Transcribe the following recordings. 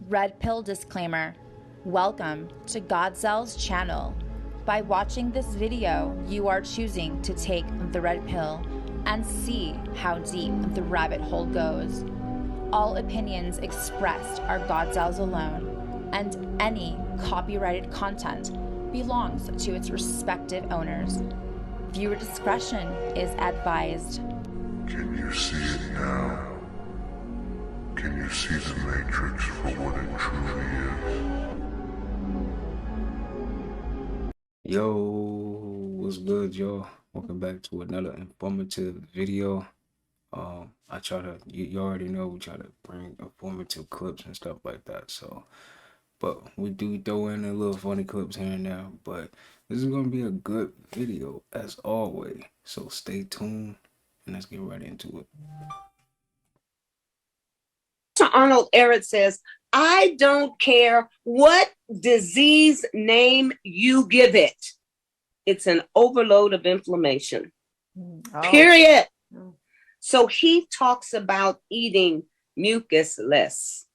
Red pill disclaimer. Welcome to Gawdzell's channel. By watching this video, you are choosing to take the red pill and see how deep the rabbit hole goes. All opinions expressed are Gawdzell's alone, and any copyrighted content belongs to its respective owners. Viewer discretion is advised. Can you see it now? Can you see the Matrix for what it truly is? Yo, what's good, y'all? Welcome back to another informative video. I try to, you already know, we try to bring informative clips and stuff like that. So, but we do throw in a little funny clips here and there. But this is gonna be a good video as always. So stay tuned and let's get right into it. Aron Ralston says, I don't care what disease name you give it. It's an overload of inflammation. Period. So he talks about eating mucus less.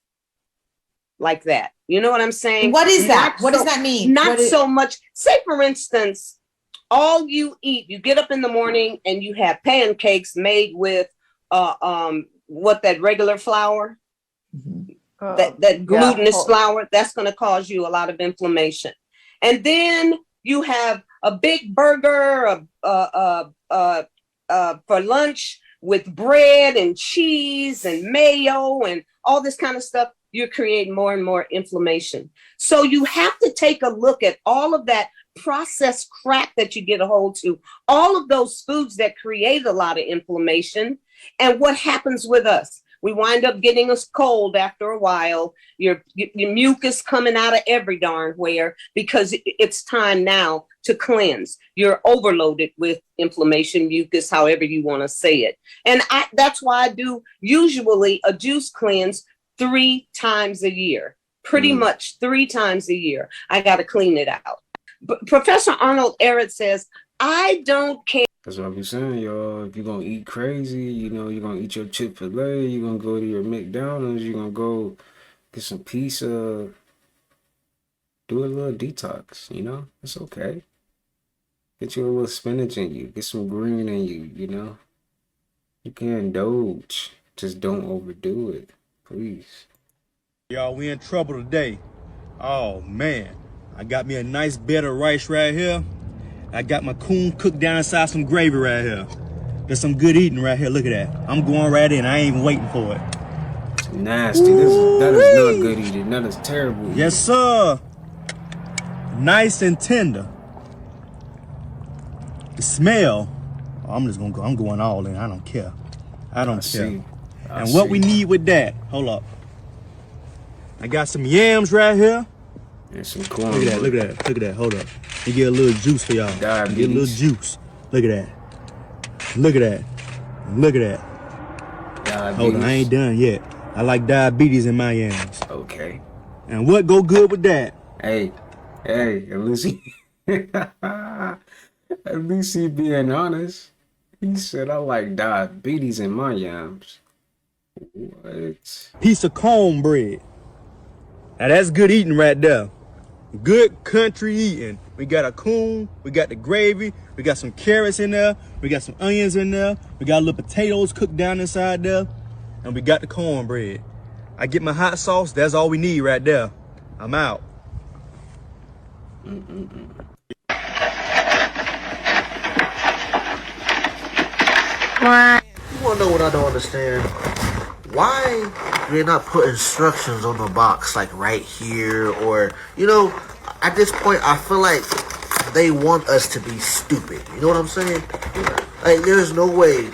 Like that. You know what I'm saying? What is that? What does that mean? Not so much. Say, for instance, all you eat, you get up in the morning and you have pancakes made with that regular flour? That glutinous flour, that's going to cause you a lot of inflammation. And then you have a big burger for lunch with bread and cheese and mayo and all this kind of stuff. You're creating more and more inflammation. So you have to take a look at all of that processed crap that you get a hold to, all of those foods that create a lot of inflammation, and what happens with us. We wind up getting us cold after a while. Your mucus coming out of every darn where, because it's time now to cleanse. You're overloaded with inflammation, mucus, however you want to say it. And that's why I do usually a juice cleanse 3 times a year, pretty much 3 times a year. I got to clean it out. But Professor Aron Ralston says, I don't care. That's what I be saying, y'all. If you're going to eat crazy, you know, you're going to eat your Chick-fil-A, you're going to go to your McDonald's, you're going to go get some pizza, do a little detox, you know? It's okay. Get you a little spinach in you, get some green in you, you know? You can indulge. Just don't overdo it, please. Y'all, we in trouble today. Oh, man. I got me a nice bed of rice right here. I got my coon cooked down inside some gravy right here. There's some good eating right here. Look at that. I'm going right in. I ain't even waiting for it. It's nasty. That is not good eating. That is terrible eating. Yes, sir. Nice and tender. The smell. Oh, I'm just gonna go. I'm going all in. I don't care. I don't care. And what we need with that? Hold up. I got some yams right here. And some corn. Look at that. Look at that. Look at that. Hold up. Let me get a little juice for y'all. Get a little juice. Look at that. Look at that. Look at that. Diabetes. Hold on, I ain't done yet. I like diabetes in my yams. Okay. And what go good with that? Hey, at least he being honest. He said, I like diabetes in my yams. What? Piece of cornbread. Now that's good eating right there. Good country eating. We got a coon, we got the gravy, we got some carrots in there, we got some onions in there, we got little potatoes cooked down inside there, and we got the cornbread. I get my hot sauce, that's all we need right there. I'm out. You wanna know what I don't understand? Why they're not put instructions on the box, like right here, or, you know, at this point, I feel like they want us to be stupid. You know what I'm saying? Like, there's no way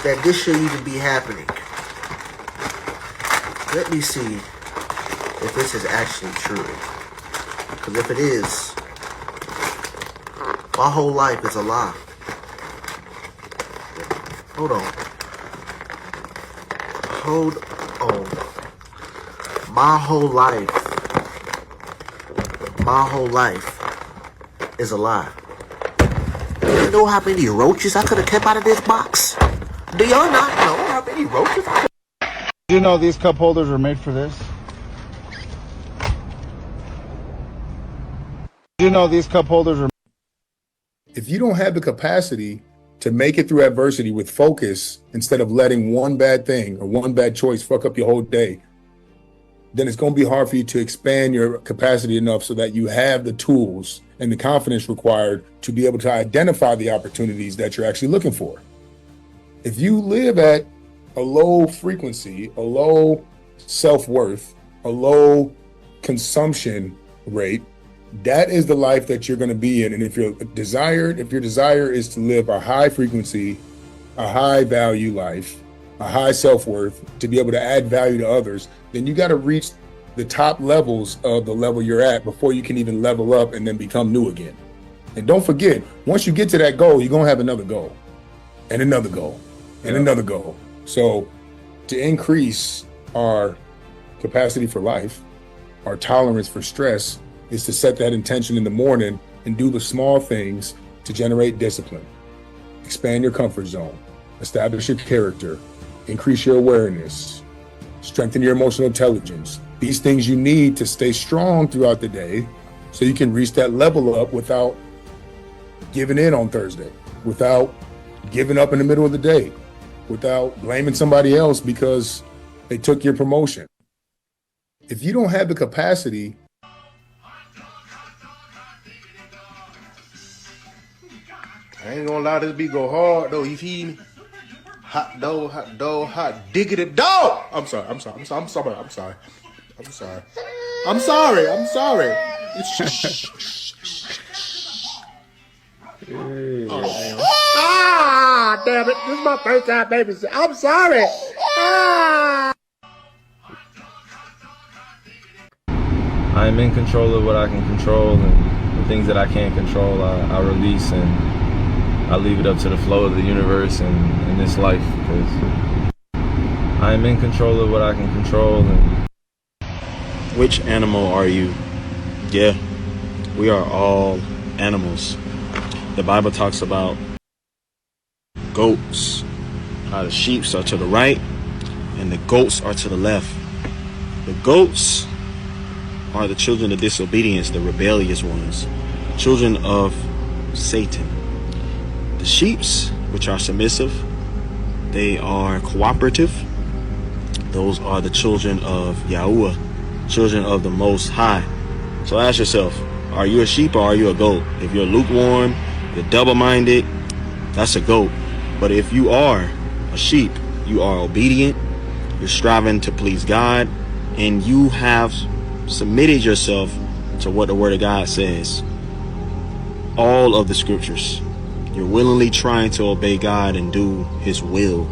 that this should even be happening. Let me see if this is actually true. Because if it is, my whole life is a lie. Hold on. Hold on. My whole life is a lie. Do you know how many roaches I could have kept out of this box? Do y'all not know how many roaches I could? Do you know these cup holders are made for this? You know, these cup holders are. If you don't have the capacity to make it through adversity with focus instead of letting one bad thing or one bad choice fuck up your whole day, then it's going to be hard for you to expand your capacity enough so that you have the tools and the confidence required to be able to identify the opportunities that you're actually looking for. If you live at a low frequency, a low self-worth, a low consumption rate, that is the life that you're going to be in. And if your desire is to live a high frequency, a high value life, a high self-worth, to be able to add value to others, then you got to reach the top levels of the level you're at before you can even level up and then become new again. And don't forget, once you get to that goal, you're going to have another goal and another goal and another goal. So to increase our capacity for life, our tolerance for stress, is to set that intention in the morning and do the small things to generate discipline, expand your comfort zone, establish your character, increase your awareness, strengthen your emotional intelligence. These things you need to stay strong throughout the day so you can reach that level up without giving in on Thursday, without giving up in the middle of the day, without blaming somebody else because they took your promotion. If you don't have the capacity, I ain't gonna lie, this beat go hard though. You feel me? Hot dog, hot diggity dog. I'm sorry. Ah, damn it! This is my first time babysitting. I'm sorry. I'm in control of what I can control, and the things that I can't control, I release, and I leave it up to the flow of the universe and this life, because I'm in control of what I can control. And Which animal are you? Yeah, we are all animals. The Bible talks about goats. The sheep are to the right and the goats are to the left. The goats are the children of disobedience, the rebellious ones, children of Satan. The sheeps, which are submissive, they are cooperative. Those are the children of Yahuwah, children of the Most High. So ask yourself, are you a sheep or are you a goat? If you're lukewarm, you're double-minded, that's a goat. But if you are a sheep, you are obedient, you're striving to please God, and you have submitted yourself to what the Word of God says. All of the scriptures. You're willingly trying to obey God and do His will.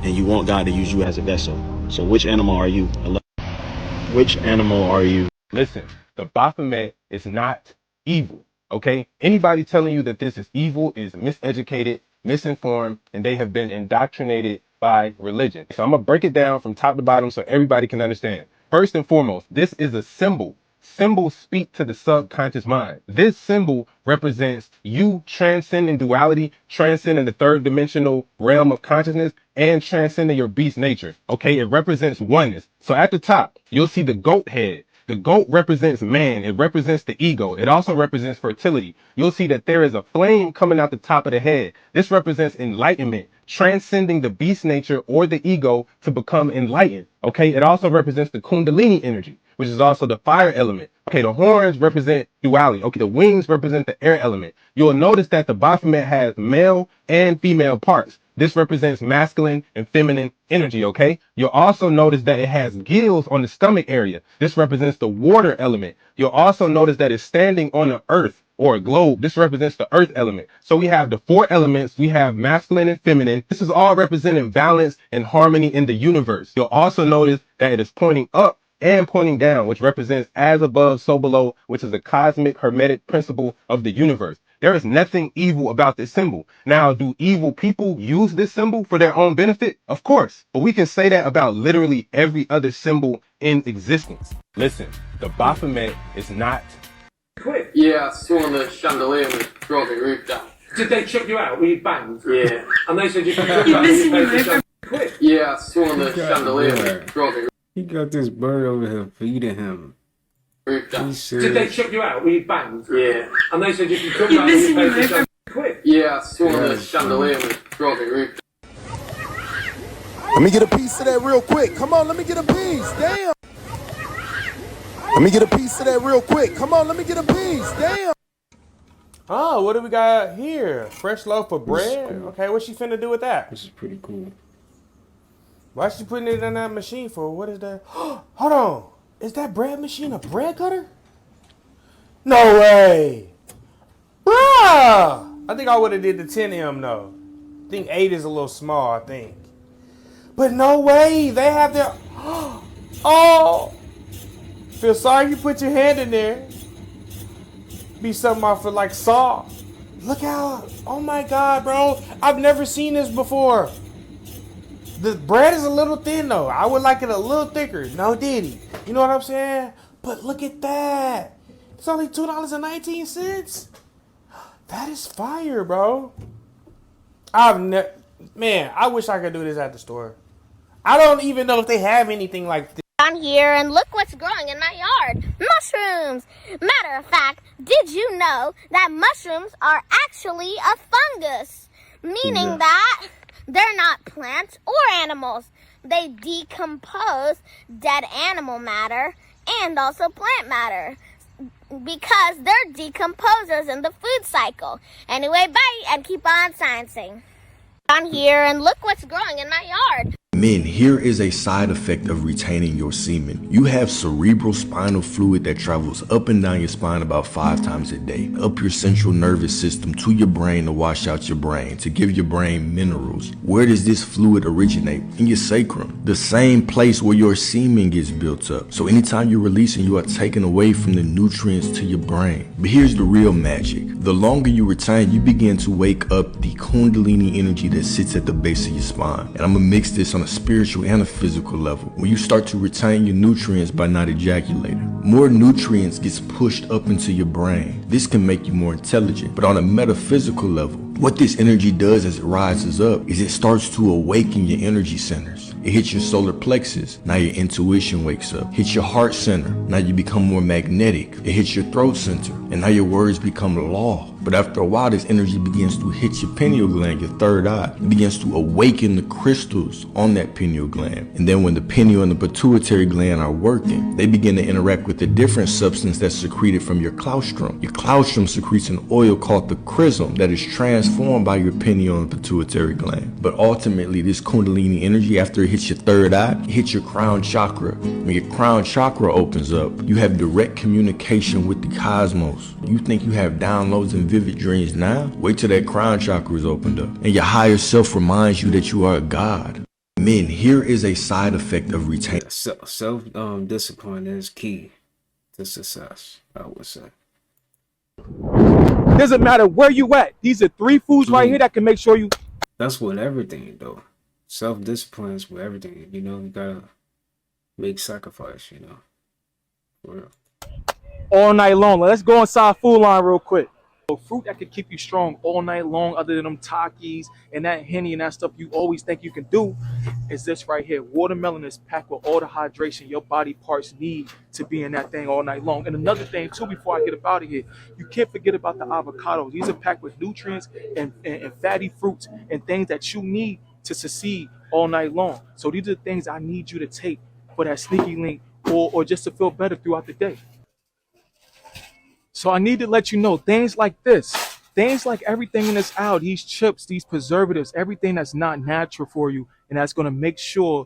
And you want God to use you as a vessel. So which animal are you? Which animal are you? listen, the Baphomet is not evil, okay? Anybody telling you that this is evil is miseducated, misinformed, and they have been indoctrinated by religion. So I'm gonna break it down from top to bottom so everybody can understand. First and foremost, this is a symbol. Symbols speak to the subconscious mind. This symbol represents you transcending duality, transcending the third dimensional realm of consciousness, and transcending your beast nature. Okay, it represents oneness. So at the top, you'll see the goat head. The goat represents man. It represents the ego. It also represents fertility. You'll see that there is a flame coming out the top of the head. This represents enlightenment, transcending the beast nature or the ego to become enlightened. Okay, it also represents the Kundalini energy, which is also the fire element. Okay, the horns represent duality. Okay, the wings represent the air element. You'll notice that the Baphomet has male and female parts. This represents masculine and feminine energy, okay? You'll also notice that it has gills on the stomach area. This represents the water element. You'll also notice that it's standing on the earth or a globe. This represents the earth element. So we have the four elements. We have masculine and feminine. This is all representing balance and harmony in the universe. You'll also notice that it is pointing up and pointing down, which represents as above, so below, which is a cosmic hermetic principle of the universe. There is nothing evil about this symbol. Now, do evil people use this symbol for their own benefit? Of course, but we can say that about literally every other symbol in existence. Listen, the Baphomet is not... Quick. Yeah, I saw the chandelier was brought the roof down. Did they chuck you out? Were you banged? Yeah. And they said you can chuck out. Quick. Yeah, I saw the chandelier was brought the roof. He got this bird over here feeding him. Roof down. Did they chuck you out? Were you banged? Yeah. And they said if you come back, you pay for some quid. Yeah, I saw the chandelier was dropping roof. Let me get a piece of that real quick. Come on, let me get a piece. Damn. Let me get a piece of that real quick. Come on, let me get a piece. Damn. Oh, what do we got here? Fresh loaf of bread? Okay, what's she finna do with that? This is pretty cool. Why is she putting it in that machine for? What is that? Hold on. Is that bread machine a bread cutter? No way. Bruh. I think I would have did the 10M though. I think 8 is a little small, I think. But no way. They have their... Oh. Feel sorry you put your hand in there. Be something off for like Saw. Look how... Oh my God, bro. I've never seen this before. The bread is a little thin though. I would like it a little thicker. No diddy. You know what I'm saying? But look at that. It's only $2.19. That is fire, bro. Man, I wish I could do this at the store. I don't even know if they have anything like this. Down here and look what's growing in my yard. Mushrooms. Matter of fact, did you know that mushrooms are actually a fungus? Meaning that they're not plants or animals. They decompose dead animal matter and also plant matter because they're decomposers in the food cycle. Anyway, bye and keep on sciencing. Down here and look what's growing in my yard. Men, here is a side effect of retaining your semen. You have cerebral spinal fluid that travels up and down your spine about 5 times a day, up your central nervous system to your brain to wash out your brain, to give your brain minerals. Where does this fluid originate? In your sacrum, the same place where your semen gets built up. So anytime you're releasing, you are taking away from the nutrients to your brain. But here's the real magic. The longer you retain, you begin to wake up the Kundalini energy that sits at the base of your spine. And I'm gonna mix this on a spiritual and a physical level. When you start to retain your nutrients by not ejaculating, more nutrients gets pushed up into your brain. This can make you more intelligent. But on a metaphysical level, what this energy does as it rises up is it starts to awaken your energy centers. It hits your solar plexus, now your intuition wakes up. Hits your heart center, now you become more magnetic. It hits your throat center, and now your words become law. But after a while, this energy begins to hit your pineal gland, your third eye. It begins to awaken the crystals on that pineal gland. And then when the pineal and the pituitary gland are working, they begin to interact with a different substance that's secreted from your claustrum. Your claustrum secretes an oil called the chrism that is transformed by your pineal and pituitary gland. But ultimately, this Kundalini energy, after it hits your third eye, it hits your crown chakra. When your crown chakra opens up, you have direct communication with the cosmos. You think you have downloads and vivid dreams now? Wait till that crown chakra is opened up and your higher self reminds you that you are a god. Men, here is a side effect of retaining. Self-discipline is key to success, I would say. Doesn't matter where you at. These are 3 foods right here that can make sure you... That's with everything, though. Self-discipline is with everything. You know, you gotta make sacrifice, you know. For real. All night long. Let's go inside Food Line real quick. A fruit that can keep you strong all night long, other than them Takis and that Henny and that stuff you always think you can do, is this right here. Watermelon is packed with all the hydration your body parts need to be in that thing all night long. And another thing too, before I get up out of here, you can't forget about the avocados. These are packed with nutrients and fatty fruits and things that you need to succeed all night long. So these are the things I need you to take for that sneaky link or just to feel better throughout the day. So I need to let you know things like this, things like everything in this aisle, these chips, these preservatives, everything that's not natural for you, and that's going to make sure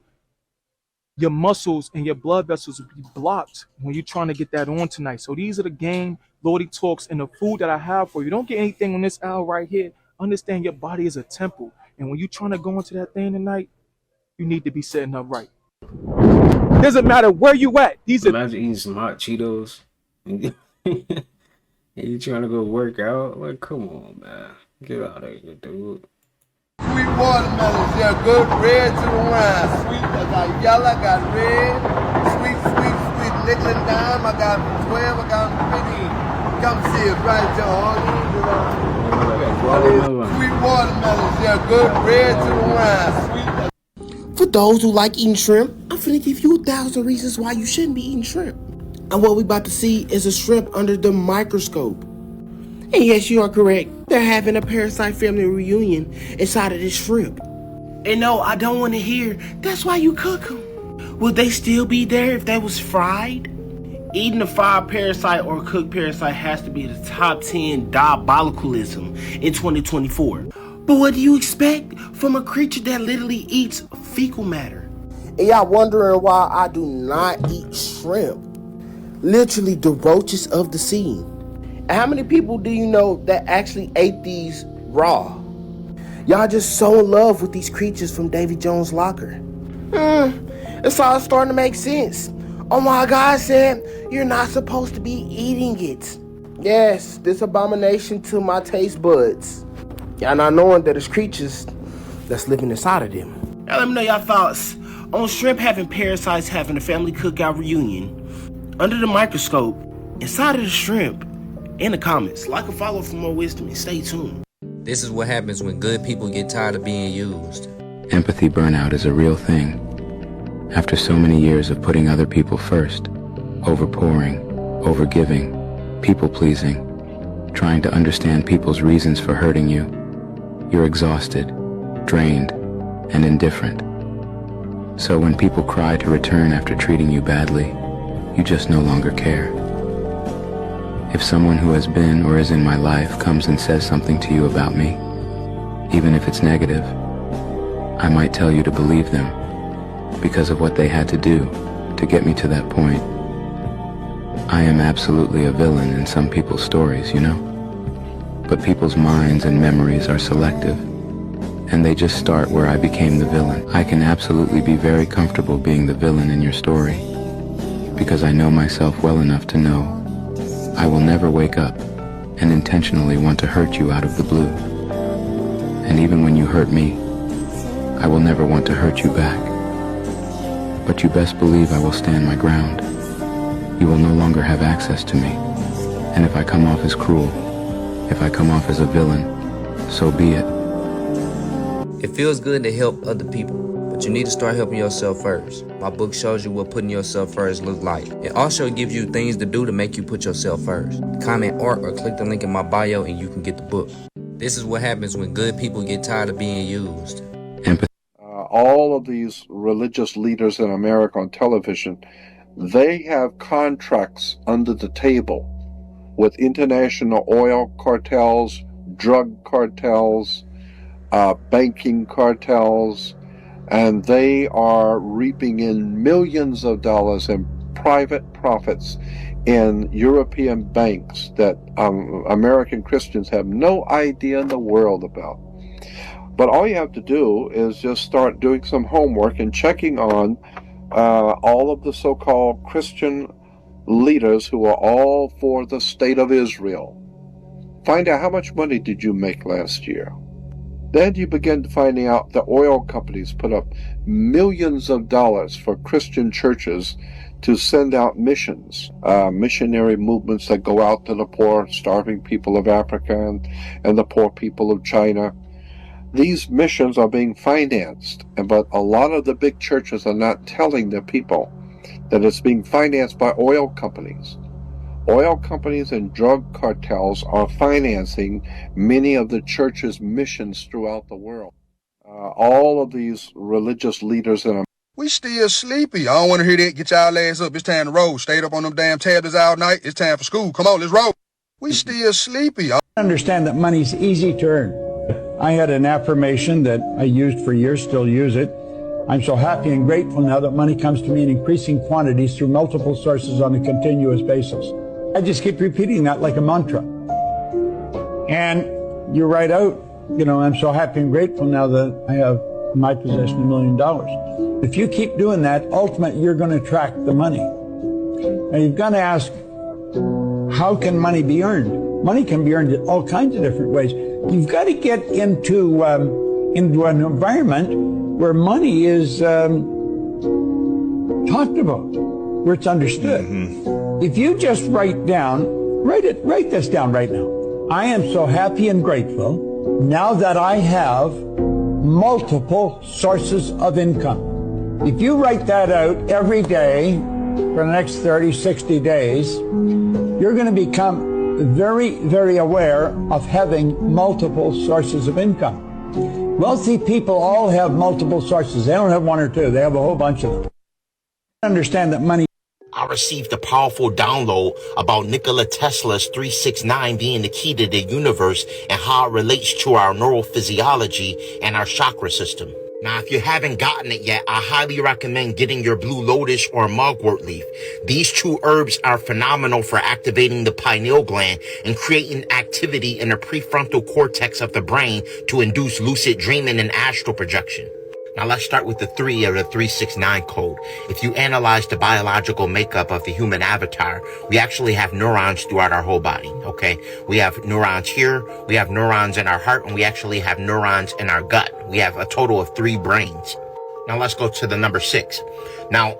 your muscles and your blood vessels will be blocked when you're trying to get that on tonight. So these are the game, Lordy Talks, and the food that I have for you. Don't get anything on this aisle right here. Understand your body is a temple. And when you're trying to go into that thing tonight, you need to be setting up right. Doesn't matter where you at. Imagine eating some hot Cheetos. And you trying to go work out? Like, come on, man. Get out of here, dude. Sweet watermelons, yeah, good. Red to the wine. Sweet, I got yellow, I got red. Sweet, nickel and dime. I got 12, I got 15. Come see it right there, all these. Sweet watermelons, yeah, good. Red to the wine. For those who like eating shrimp, I'm finna give you 1,000 reasons why you shouldn't be eating shrimp. And what we about to see is a shrimp under the microscope. And yes, you are correct. They're having a parasite family reunion inside of this shrimp. And no, I don't want to hear, that's why you cook them. Would they still be there if they was fried? Eating a fried parasite or a cooked parasite has to be the top 10 diabolicalism in 2024. But what do you expect from a creature that literally eats fecal matter? And y'all wondering why I do not eat shrimp. Literally the roaches of the sea. And how many people do you know that actually ate these raw? Y'all just so in love with these creatures from Davy Jones' locker. It's all starting to make sense. Oh my God said, you're not supposed to be eating it. Yes, this abomination to my taste buds. Y'all not knowing that it's creatures that's living inside of them. Now let me know y'all thoughts on shrimp having parasites having a family cookout reunion under the microscope inside of the shrimp in the comments. Like and follow for more wisdom and stay tuned. This is what happens when good people get tired of being used. Empathy burnout is a real thing. After so many years of putting other people first, overpouring, overgiving, people-pleasing, trying to understand people's reasons for hurting you, you're exhausted, drained, and indifferent. So when people cry to return after treating you badly, you just no longer care. If someone who has been or is in my life comes and says something to you about me, even if it's negative, I might tell you to believe them because of what they had to do to get me to that point. I am absolutely a villain in some people's stories, you know? But people's minds and memories are selective, and they just start where I became the villain. I can absolutely be very comfortable being the villain in your story, because I know myself well enough to know I will never wake up and intentionally want to hurt you out of the blue. And even when you hurt me, I will never want to hurt you back. But you best believe I will stand my ground. You will no longer have access to me. And if I come off as cruel, if I come off as a villain, so be it. It feels good to help other people, but you need to start helping yourself first. My book shows you what putting yourself first looks like. It also gives you things to do to make you put yourself first. Comment art or click the link in my bio and you can get the book. This is what happens when good people get tired of being used. All of these religious leaders in America on television, they have contracts under the table with international oil cartels, drug cartels, banking cartels, and they are reaping in millions of dollars in private profits in European banks that American Christians have no idea in the world about. But all you have to do is just start doing some homework and checking on all of the so-called Christian leaders who are all for the state of Israel. Find out how much money did you make last year. Then you begin finding out the oil companies put up millions of dollars for Christian churches to send out missions, missionary movements that go out to the poor, starving people of Africa and the poor people of China. These missions are being financed, but a lot of the big churches are not telling their people that it's being financed by oil companies. Oil companies and drug cartels are financing many of the church's missions throughout the world. All of these religious leaders in We still sleepy. I don't want to hear that. Get y'all ass up. It's time to roll. Stayed up on them damn tablets all night. It's time for school. Come on, let's roll. We still sleepy. I understand that money's easy to earn. I had an affirmation that I used for years, still use it. I'm so happy and grateful now that money comes to me in increasing quantities through multiple sources on a continuous basis. I just keep repeating that like a mantra. And you write out, I'm so happy and grateful now that I have in my possession $1 million. If you keep doing that, ultimately you're going to attract the money. Now you've got to ask, how can money be earned? Money can be earned in all kinds of different ways. You've got to get into an environment where money is talked about, where it's understood. If you just write this down right now. I am so happy and grateful now that I have multiple sources of income. If you write that out every day for the next 30, 60 days, you're going to become very, very aware of having multiple sources of income. Wealthy people all have multiple sources. They don't have one or two. They have a whole bunch of them. Understand that money. I received a powerful download about Nikola Tesla's 369 being the key to the universe and how it relates to our neurophysiology and our chakra system. Now, if you haven't gotten it yet, I highly recommend getting your blue lotus or mugwort leaf. These two herbs are phenomenal for activating the pineal gland and creating activity in the prefrontal cortex of the brain to induce lucid dreaming and astral projection. Now let's start with the 3 of the 369 code. If you analyze the biological makeup of the human avatar, we actually have neurons throughout our whole body, okay? We have neurons here, we have neurons in our heart, and we actually have neurons in our gut. We have a total of 3 brains. Now let's go to the number 6. Now,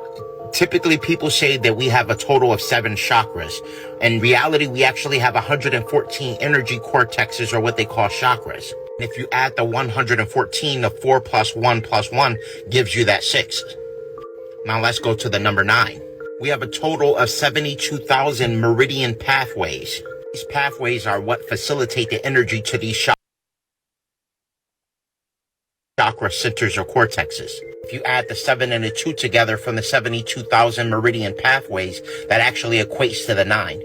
typically people say that we have a total of 7 chakras. In reality, we actually have 114 energy cortexes, or what they call chakras. If you add the 114, the 4 plus 1 plus 1 gives you that 6. Now let's go to the number 9. We have a total of 72,000 meridian pathways. These pathways are what facilitate the energy to these chakra centers or cortexes. If you add the 7 and the 2 together from the 72,000 meridian pathways, that actually equates to the 9.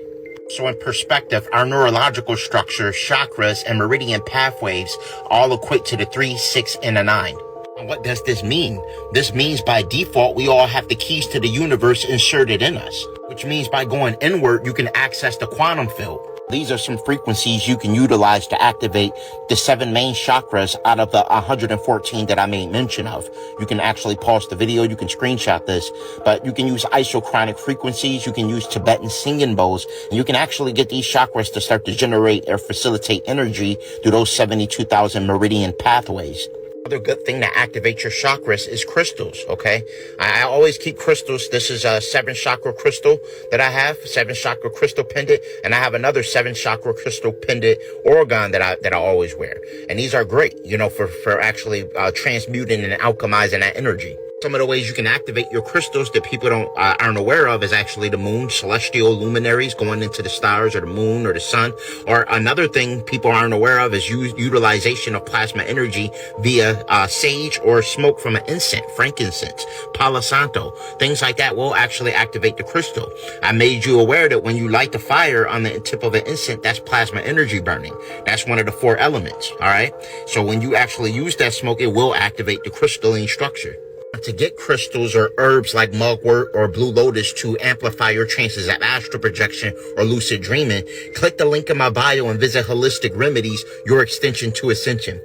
So in perspective, our neurological structure, chakras, and meridian pathways all equate to the 3, 6, and a 9. And what does this mean? This means by default, we all have the keys to the universe inserted in us, which means by going inward, you can access the quantum field. These are some frequencies you can utilize to activate the 7 main chakras out of the 114 that I made mention of. You can actually pause the video, you can screenshot this, but you can use isochronic frequencies, you can use Tibetan singing bowls, and you can actually get these chakras to start to generate or facilitate energy through those 72,000 meridian pathways. Another good thing to activate your chakras is crystals, okay? I always keep crystals. This is a 7 chakra crystal that I have, 7 chakra crystal pendant, and I have another 7 chakra crystal pendant organ that I always wear. And these are great, you know, for actually transmuting and alchemizing that energy. Some of the ways you can activate your crystals that people aren't aware of is actually the moon, celestial luminaries going into the stars or the moon or the sun. Or another thing people aren't aware of is utilization of plasma energy via sage or smoke from an incense, frankincense, palo santo. Things like that will actually activate the crystal. I made you aware that when you light the fire on the tip of an incense, that's plasma energy burning. That's one of the 4 elements, all right? So when you actually use that smoke, it will activate the crystalline structure. To get crystals or herbs like mugwort or blue lotus to amplify your chances of astral projection or lucid dreaming, click the link in my bio and visit Holistic Remedies, your extension to Ascension.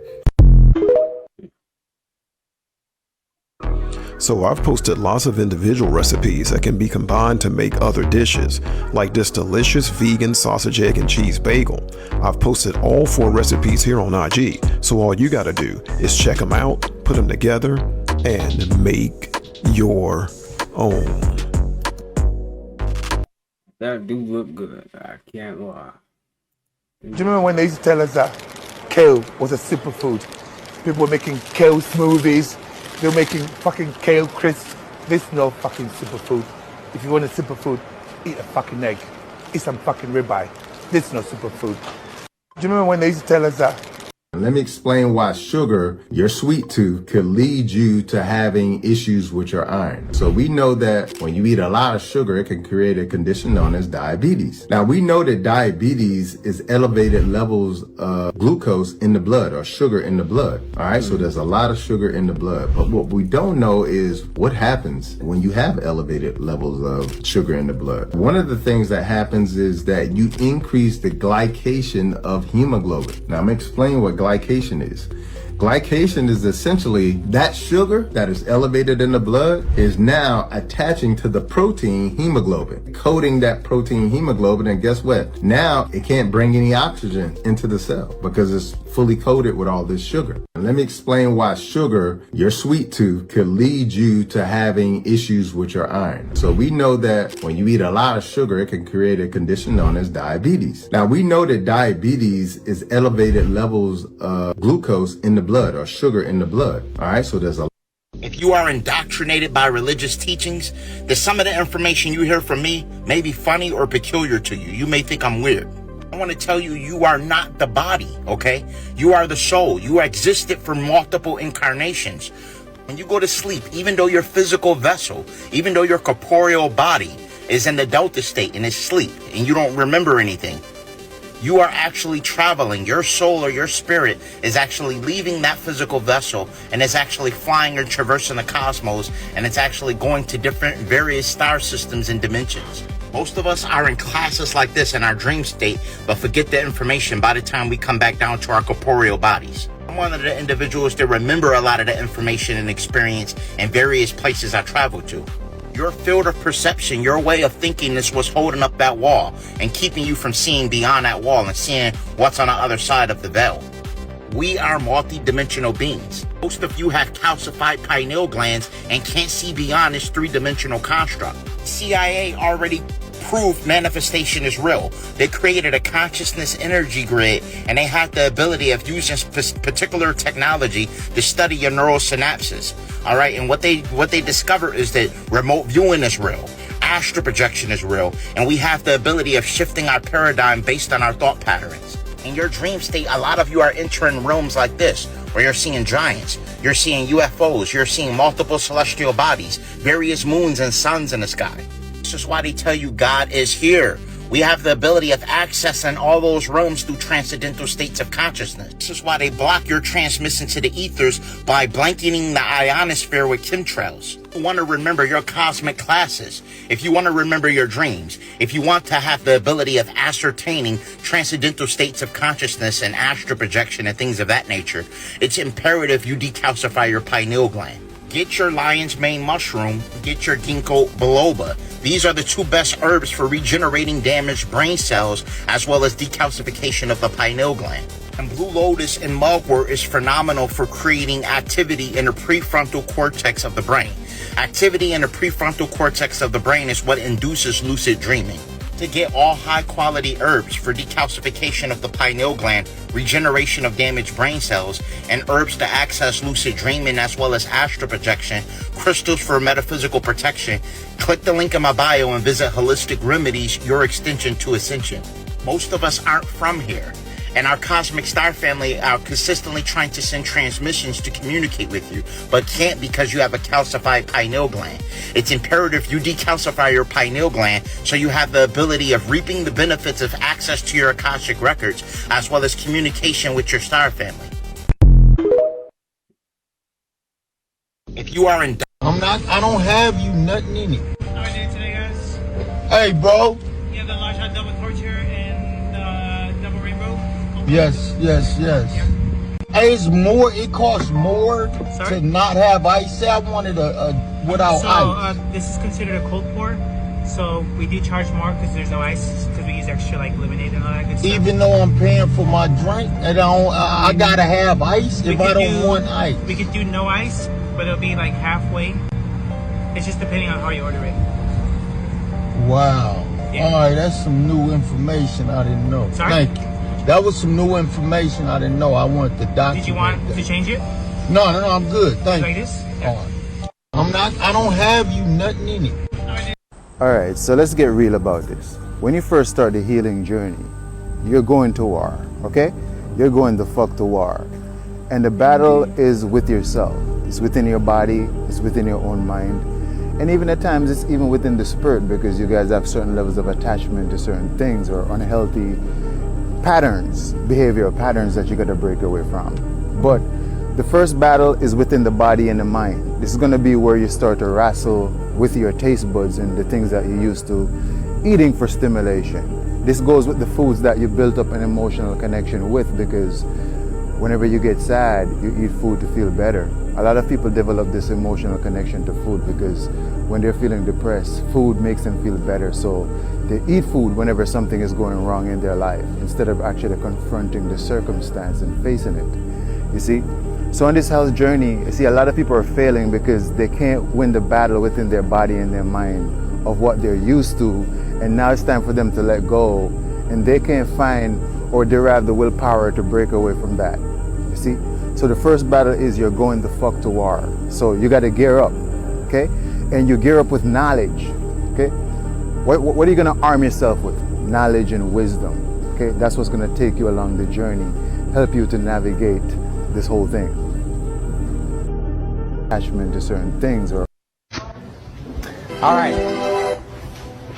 So I've posted lots of individual recipes that can be combined to make other dishes, like this delicious vegan sausage, egg, and cheese bagel. I've posted all 4 recipes here on IG, so all you gotta do is check them out, put them together, and make your own. That do look good, I can't lie. Do you remember when they used to tell us that kale was a superfood? People were making kale smoothies. They were making fucking kale crisps. This is no fucking superfood. If you want a superfood, eat a fucking egg. Eat some fucking ribeye. This is no superfood. Do you remember when they used to tell us that? Let me explain why sugar, your sweet tooth, could lead you to having issues with your iron. So we know that when you eat a lot of sugar, it can create a condition known as diabetes. Now we know that diabetes is elevated levels of glucose in the blood or sugar in the blood. All right, so there's a lot of sugar in the blood. But what we don't know is what happens when you have elevated levels of sugar in the blood. One of the things that happens is that you increase the glycation of hemoglobin. Now I'm gonna explain what glycation is. Glycation is essentially that sugar that is elevated in the blood is now attaching to the protein hemoglobin, coating that protein hemoglobin, and guess what? Now it can't bring any oxygen into the cell because it's fully coated with all this sugar. And let me explain why sugar, your sweet tooth, could lead you to having issues with your iron. So we know that when you eat a lot of sugar, it can create a condition known as diabetes. Now we know that diabetes is elevated levels of glucose in the blood or sugar in the blood. All right, so there's a If you are indoctrinated by religious teachings, then some of the information you hear from me may be funny or peculiar to you. You may think I'm weird. I want to tell you, you are not the body, okay? You are the soul. You existed for multiple incarnations. When you go to sleep, even though your physical vessel, even though your corporeal body is in the delta state and is asleep and you don't remember anything, you are actually traveling. Your soul or your spirit is actually leaving that physical vessel and is actually flying or traversing the cosmos, and it's actually going to different various star systems and dimensions. Most of us are in classes like this in our dream state, but forget the information by the time we come back down to our corporeal bodies. I'm one of the individuals that remember a lot of the information and experience in various places I travel to. Your field of perception, your way of thinking is what's holding up that wall and keeping you from seeing beyond that wall and seeing what's on the other side of the veil. We are multi-dimensional beings. Most of you have calcified pineal glands and can't see beyond this three-dimensional construct. CIA already proved manifestation is real. They created a consciousness energy grid, and they had the ability of using particular technology to study your neural synapses. All right, and what they discovered is that remote viewing is real, astral projection is real, and we have the ability of shifting our paradigm based on our thought patterns. In your dream state, a lot of you are entering realms like this, where you're seeing giants, you're seeing UFOs, you're seeing multiple celestial bodies, various moons and suns in the sky. This is why they tell you God is here. We have the ability of accessing all those realms through transcendental states of consciousness. This is why they block your transmission to the ethers by blanketing the ionosphere with chemtrails. If you want to remember your cosmic classes, if you want to remember your dreams, if you want to have the ability of ascertaining transcendental states of consciousness and astral projection and things of that nature, it's imperative you decalcify your pineal gland. Get your lion's mane mushroom, get your ginkgo biloba. These are the two best herbs for regenerating damaged brain cells, as well as decalcification of the pineal gland. And blue lotus and mugwort is phenomenal for creating activity in the prefrontal cortex of the brain. Activity in the prefrontal cortex of the brain is what induces lucid dreaming. To get all high quality herbs for decalcification of the pineal gland, regeneration of damaged brain cells, and herbs to access lucid dreaming as well as astral projection, crystals for metaphysical protection, click the link in my bio and visit Holistic Remedies, your extension to ascension. Most of us aren't from here, and our cosmic star family are consistently trying to send transmissions to communicate with you, but can't because you have a calcified pineal gland. It's imperative you decalcify your pineal gland so you have the ability of reaping the benefits of access to your Akashic records, as well as communication with your star family. If you are in... I don't have you nothing in it. How are we doing today, guys? Hey, bro. You have the large hot double torture and the double rainbow? Yes. Hey, it costs more to not have ice. Say I wanted a without ice. This is considered a cold pour. So we do charge more because there's no ice, because we use extra like lemonade and all that good stuff. Even though I'm paying for my drink, and I gotta have ice if I don't want ice. We could do no ice, but it'll be like halfway. It's just depending on how you order it. Wow. Yeah. All right, that's some new information I didn't know. Sorry? Thank you. That was some new information I didn't know. I wanted to document. Did you want to change it? No, I'm good. Thank you. Like this? Yeah. I don't have you nothing in it. Alright, so let's get real about this. When you first start the healing journey, you're going to war, okay? You're going the fuck to war. And the battle is with yourself. It's within your body, it's within your own mind. And even at times, it's even within the spirit, because you guys have certain levels of attachment to certain things or unhealthy patterns, behavioral patterns that you gotta break away from. But the first battle is within the body and the mind. This is gonna be where you start to wrestle with your taste buds and the things that you're used to eating for stimulation. This goes with the foods that you built up an emotional connection with, because whenever you get sad, you eat food to feel better. A lot of people develop this emotional connection to food because when they're feeling depressed, food makes them feel better. So they eat food whenever something is going wrong in their life, instead of actually confronting the circumstance and facing it. You see? So on this health journey, you see a lot of people are failing because they can't win the battle within their body and their mind of what they're used to. And now it's time for them to let go, and they can't find or derive the willpower to break away from that. You see? So the first battle is you're going the fuck to war. So you got to gear up, okay? And you gear up with knowledge, okay? What are you going to arm yourself with? Knowledge and wisdom, okay? That's what's going to take you along the journey, help you to navigate this whole thing. Attachment to certain things or... All right.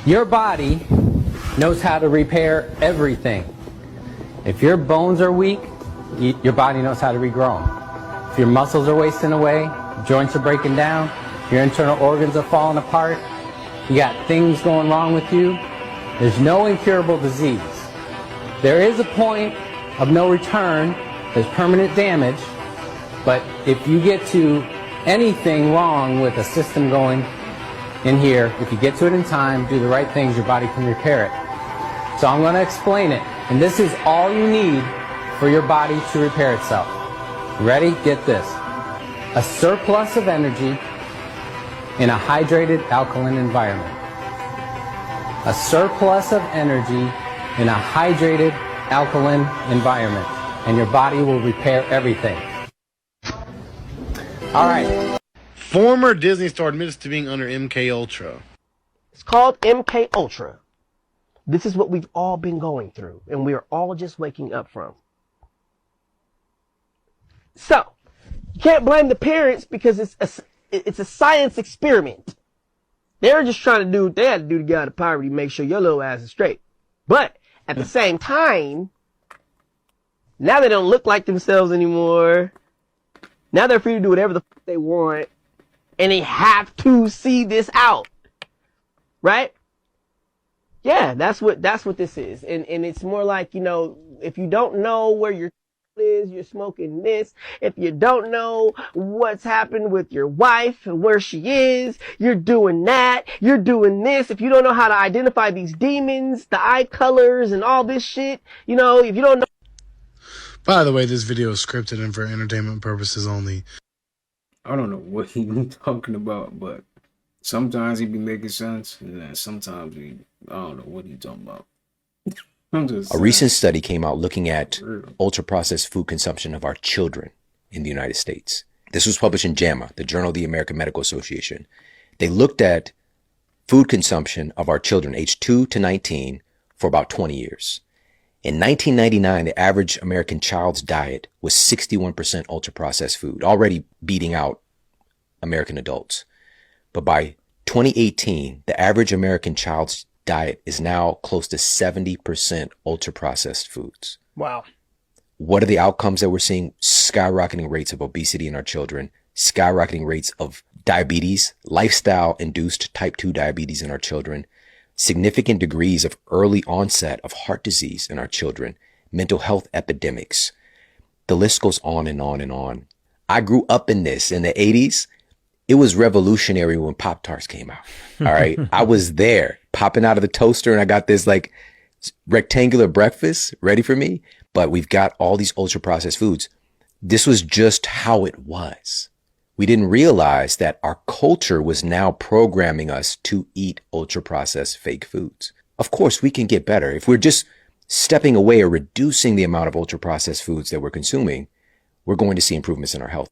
Your body knows how to repair everything. If your bones are weak, your body knows how to regrow them. If your muscles are wasting away, joints are breaking down, your internal organs are falling apart, you got things going wrong with you, there's no incurable disease. There is a point of no return, there's permanent damage, but if you get to anything wrong with a system going in here, if you get to it in time, do the right things, your body can repair it. So I'm going to explain it, and this is all you need for your body to repair itself. Ready? Get this. A surplus of energy in a hydrated alkaline environment. A surplus of energy in a hydrated alkaline environment, and your body will repair everything. All right. Former Disney star admits to being under MK Ultra. It's called MK Ultra. This is what we've all been going through, and we are all just waking up from. So, you can't blame the parents because it's a science experiment. They're just trying to do what they had to do to get out of poverty, make sure your little ass is straight. But at the same time, now they don't look like themselves anymore. Now they're free to do whatever the fuck they want, and they have to see this out, right? Yeah, that's what this is, and it's more like, you know, if you don't know where your is, you're smoking this. If you don't know what's happened with your wife and where she is, you're doing that. You're doing this. If you don't know how to identify these demons, the eye colors, and all this shit, you know, if you don't know. By the way, this video is scripted and for entertainment purposes only. I don't know what he be talking about, but sometimes he be making sense, and then sometimes I don't know what he talking about. A recent study came out looking at ultra-processed food consumption of our children in the United States. This was published in JAMA, the Journal of the American Medical Association. They looked at food consumption of our children aged 2 to 19 for about 20 years. In 1999, the average American child's diet was 61% ultra-processed food, already beating out American adults. But by 2018, the average American child's diet is now close to 70% ultra-processed foods. Wow. What are the outcomes that we're seeing? Skyrocketing rates of obesity in our children, skyrocketing rates of diabetes, lifestyle-induced type 2 diabetes in our children, significant degrees of early onset of heart disease in our children, mental health epidemics. The list goes on and on and on. I grew up in this in the 80s. It was revolutionary when Pop-Tarts came out. All right. I was there popping out of the toaster and I got this like rectangular breakfast ready for me. But we've got all these ultra processed foods. This was just how it was. We didn't realize that our culture was now programming us to eat ultra processed fake foods. Of course, we can get better. If we're just stepping away or reducing the amount of ultra processed foods that we're consuming, we're going to see improvements in our health.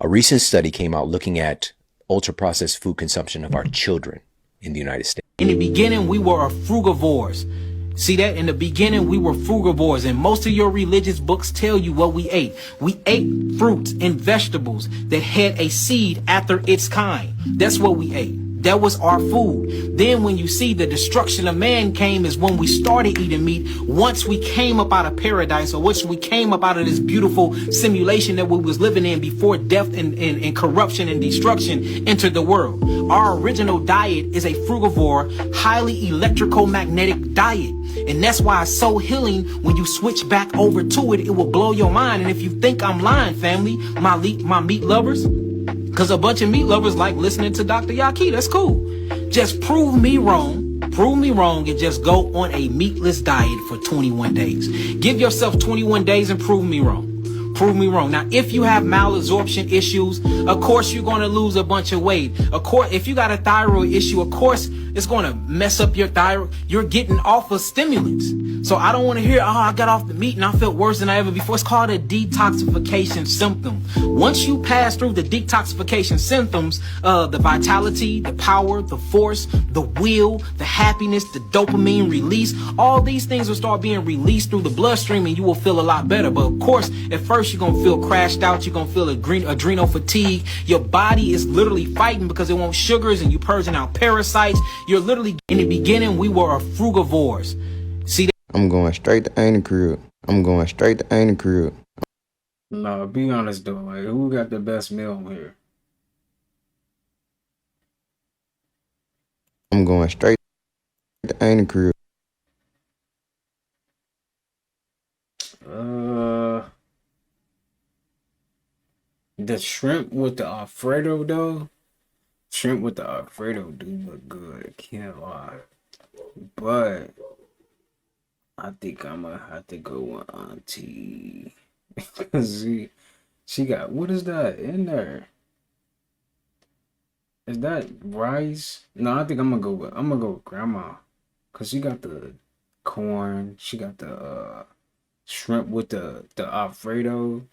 A recent study came out looking at ultra-processed food consumption of our children in the United States. In the beginning, we were frugivores. See that? In the beginning, we were frugivores, and most of your religious books tell you what we ate. We ate fruits and vegetables that had a seed after its kind. That's what we ate. That was our food. Then when you see the destruction of man came is when we started eating meat. Once we came up out of paradise, or once we came up out of this beautiful simulation that we was living in before death and corruption and destruction entered the world. Our original diet is a frugivore, highly electrical magnetic diet. And that's why it's so healing. When you switch back over to it, it will blow your mind. And if you think I'm lying, family, my meat lovers, because a bunch of meat lovers like listening to Dr. Yaki. That's cool. Just prove me wrong, and just go on a meatless diet for 21 days. Give yourself 21 days and prove me wrong. Prove me wrong. Now, if you have malabsorption issues, of course you're going to lose a bunch of weight. Of course, if you got a thyroid issue, of course it's going to mess up your thyroid. You're getting off of stimulants. So I don't want to hear, oh, I got off the meat and I felt worse than I ever before. It's called a detoxification symptom. Once you pass through the detoxification symptoms, the vitality, the power, the force, the will, the happiness, the dopamine release, all these things will start being released through the bloodstream and you will feel a lot better. But of course, at first you're going to feel crashed out. You're going to feel adrenal fatigue. Your body is literally fighting because it wants sugars and you're purging out parasites. You're literally, in the beginning, we were frugivores. See that? I'm going straight to Ain't Crib. I'm going straight to Ain't Crib. No, be honest though. Like, who got the best meal here? I'm going straight to Ain't Crib. The shrimp with the Alfredo though. Shrimp with the Alfredo do look good. Can't lie. But I think I'm gonna have to go with Auntie. she got, what is that in there? Is that rice? No, I think I'm gonna go with Grandma. Cause she got the corn. She got the shrimp with the Alfredo.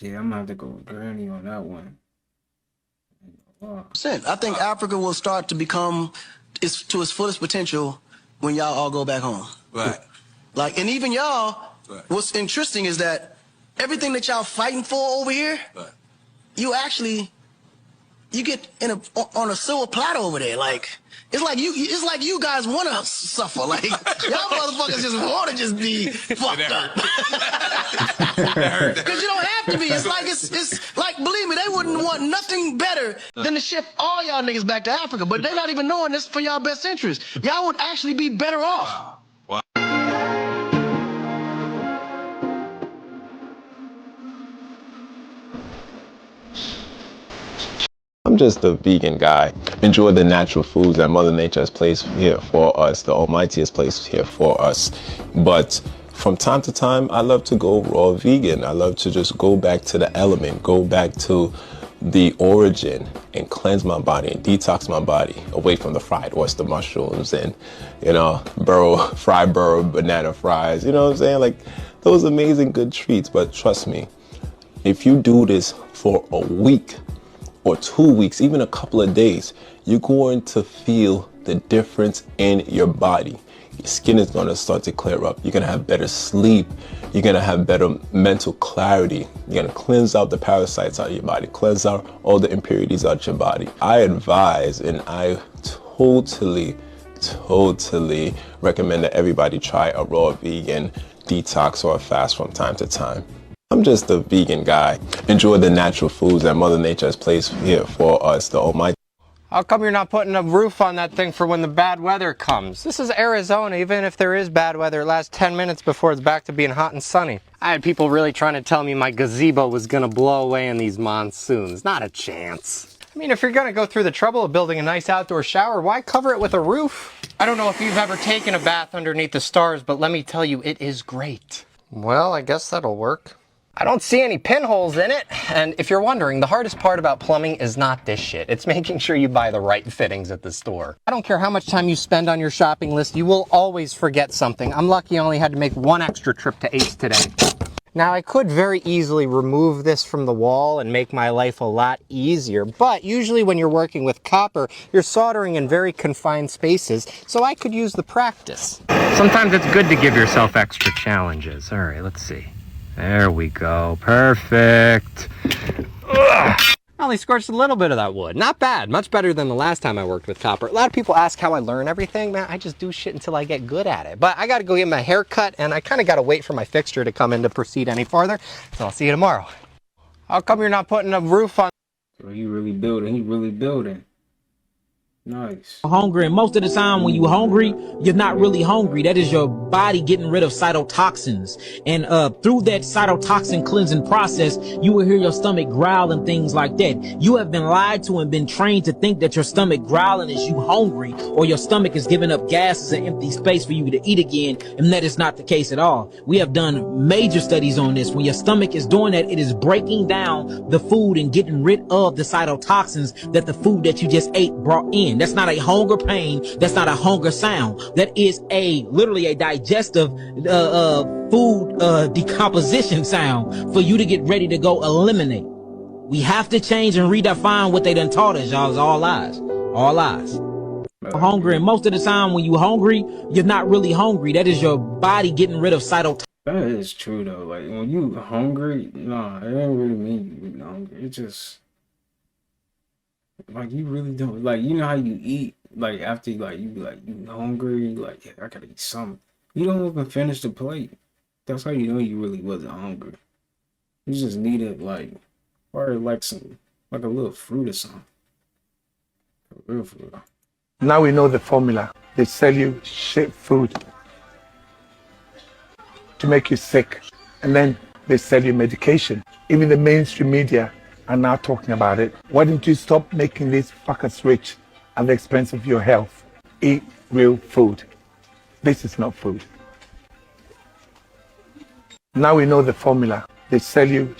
Yeah, I'm gonna have to go with Granny on that one. I think Africa will start to become to its fullest potential when y'all all go back home. Right. Like, and even y'all, right. What's interesting is that everything that y'all fighting for over here, right. you get on a silver platter over there. Like, it's like you guys want to suffer. Like, y'all motherfuckers just want to just be fucked up. Because you don't have to be. It's like, believe me, they wouldn't want nothing better than to ship all y'all niggas back to Africa. But they're not even knowing this for y'all best interest. Y'all would actually be better off. Wow. I'm just a vegan guy. Enjoy the natural foods that Mother Nature has placed here for us, the Almighty has placed here for us. But from time to time, I love to go raw vegan. I love to just go back to the element, go back to the origin and cleanse my body and detox my body away from the fried oyster mushrooms and, fried burro banana fries. You know what I'm saying? Like, those amazing good treats. But trust me, if you do this for a week, or 2 weeks, even a couple of days, you're going to feel the difference in your body. Your skin is going to start to clear up. You're going to have better sleep. You're going to have better mental clarity. You're going to cleanse out the parasites out of your body, cleanse out all the impurities out of your body. I advise and I totally recommend that everybody try a raw vegan detox or a fast from time to time. I'm just a vegan guy. Enjoy the natural foods that Mother Nature has placed here for us, the Almighty. How come you're not putting a roof on that thing for when the bad weather comes? This is Arizona. Even if there is bad weather, it lasts 10 minutes before it's back to being hot and sunny. I had people really trying to tell me my gazebo was going to blow away in these monsoons. Not a chance. I mean, if you're going to go through the trouble of building a nice outdoor shower, why cover it with a roof? I don't know if you've ever taken a bath underneath the stars, but let me tell you, it is great. Well, I guess that'll work. I don't see any pinholes in it. And if you're wondering, the hardest part about plumbing is not this shit. It's making sure you buy the right fittings at the store. I don't care how much time you spend on your shopping list, you will always forget something. I'm lucky I only had to make one extra trip to Ace today. Now, I could very easily remove this from the wall and make my life a lot easier, but usually when you're working with copper, you're soldering in very confined spaces, so I could use the practice. Sometimes it's good to give yourself extra challenges. All right, let's see. There we go. Perfect. Ugh. I only scorched a little bit of that wood. Not bad. Much better than the last time I worked with copper. A lot of people ask how I learn everything. Man, I just do shit until I get good at it. But I got to go get my hair cut, and I kind of got to wait for my fixture to come in to proceed any farther. So I'll see you tomorrow. How come you're not putting a roof on? So he really building. Nice. Hungry, and most of the time when you're hungry, you're not really hungry. That is your body getting rid of cytotoxins, and through that cytotoxin cleansing process, you will hear your stomach growl and things like that. You have been lied to and been trained to think that your stomach growling is you hungry, or your stomach is giving up gas as an empty space for you to eat again, and that is not the case at all. We have done major studies on this. When your stomach is doing that, it is breaking down the food and getting rid of the cytotoxins that the food that you just ate brought in. That's not a hunger pain. That's not a hunger sound. That is literally a digestive food decomposition sound for you to get ready to go eliminate. We have to change and redefine what they done taught us, y'all. It's all lies. All lies. Hungry, and most of the time when you're hungry, you're not really hungry. That is your body getting rid of cytotoxins. That is true though. Like when you hungry, nah, it ain't really mean you hungry. It just like you really don't like, you know how you eat, like after like you be like you hungry, like yeah, I gotta eat something. You don't even finish the plate. That's how you know you really wasn't hungry. You just needed like or like some like a little fruit or something. For real, for real. Now we know the formula. They sell you shit food to make you sick, and then they sell you medication. Even the mainstream media are now talking about it. Why don't you stop making these fuckers rich at the expense of your health? Eat real food. This is not food. Now we know the formula. They sell you.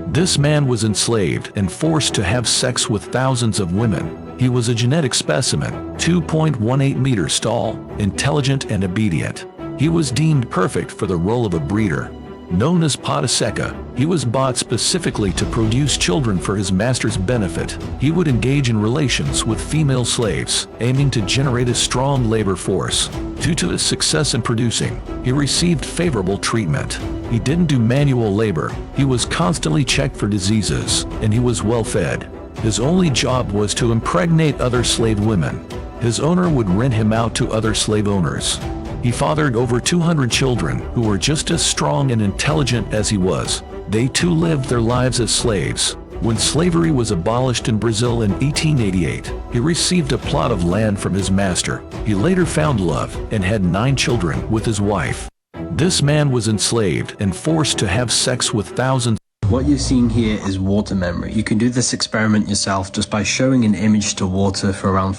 This man was enslaved and forced to have sex with thousands of women. He was a genetic specimen, 2.18 meters tall, intelligent and obedient. He was deemed perfect for the role of a breeder. Known as Potaseca, he was bought specifically to produce children for his master's benefit. He would engage in relations with female slaves, aiming to generate a strong labor force. Due to his success in producing, he received favorable treatment. He didn't do manual labor, he was constantly checked for diseases, and he was well fed. His only job was to impregnate other slave women. His owner would rent him out to other slave owners. He fathered over 200 children who were just as strong and intelligent as he was. They too lived their lives as slaves. When slavery was abolished in Brazil in 1888, he received a plot of land from his master. He later found love and had 9 children with his wife. This man was enslaved and forced to have sex with thousands. What you're seeing here is water memory. You can do this experiment yourself just by showing an image to water for around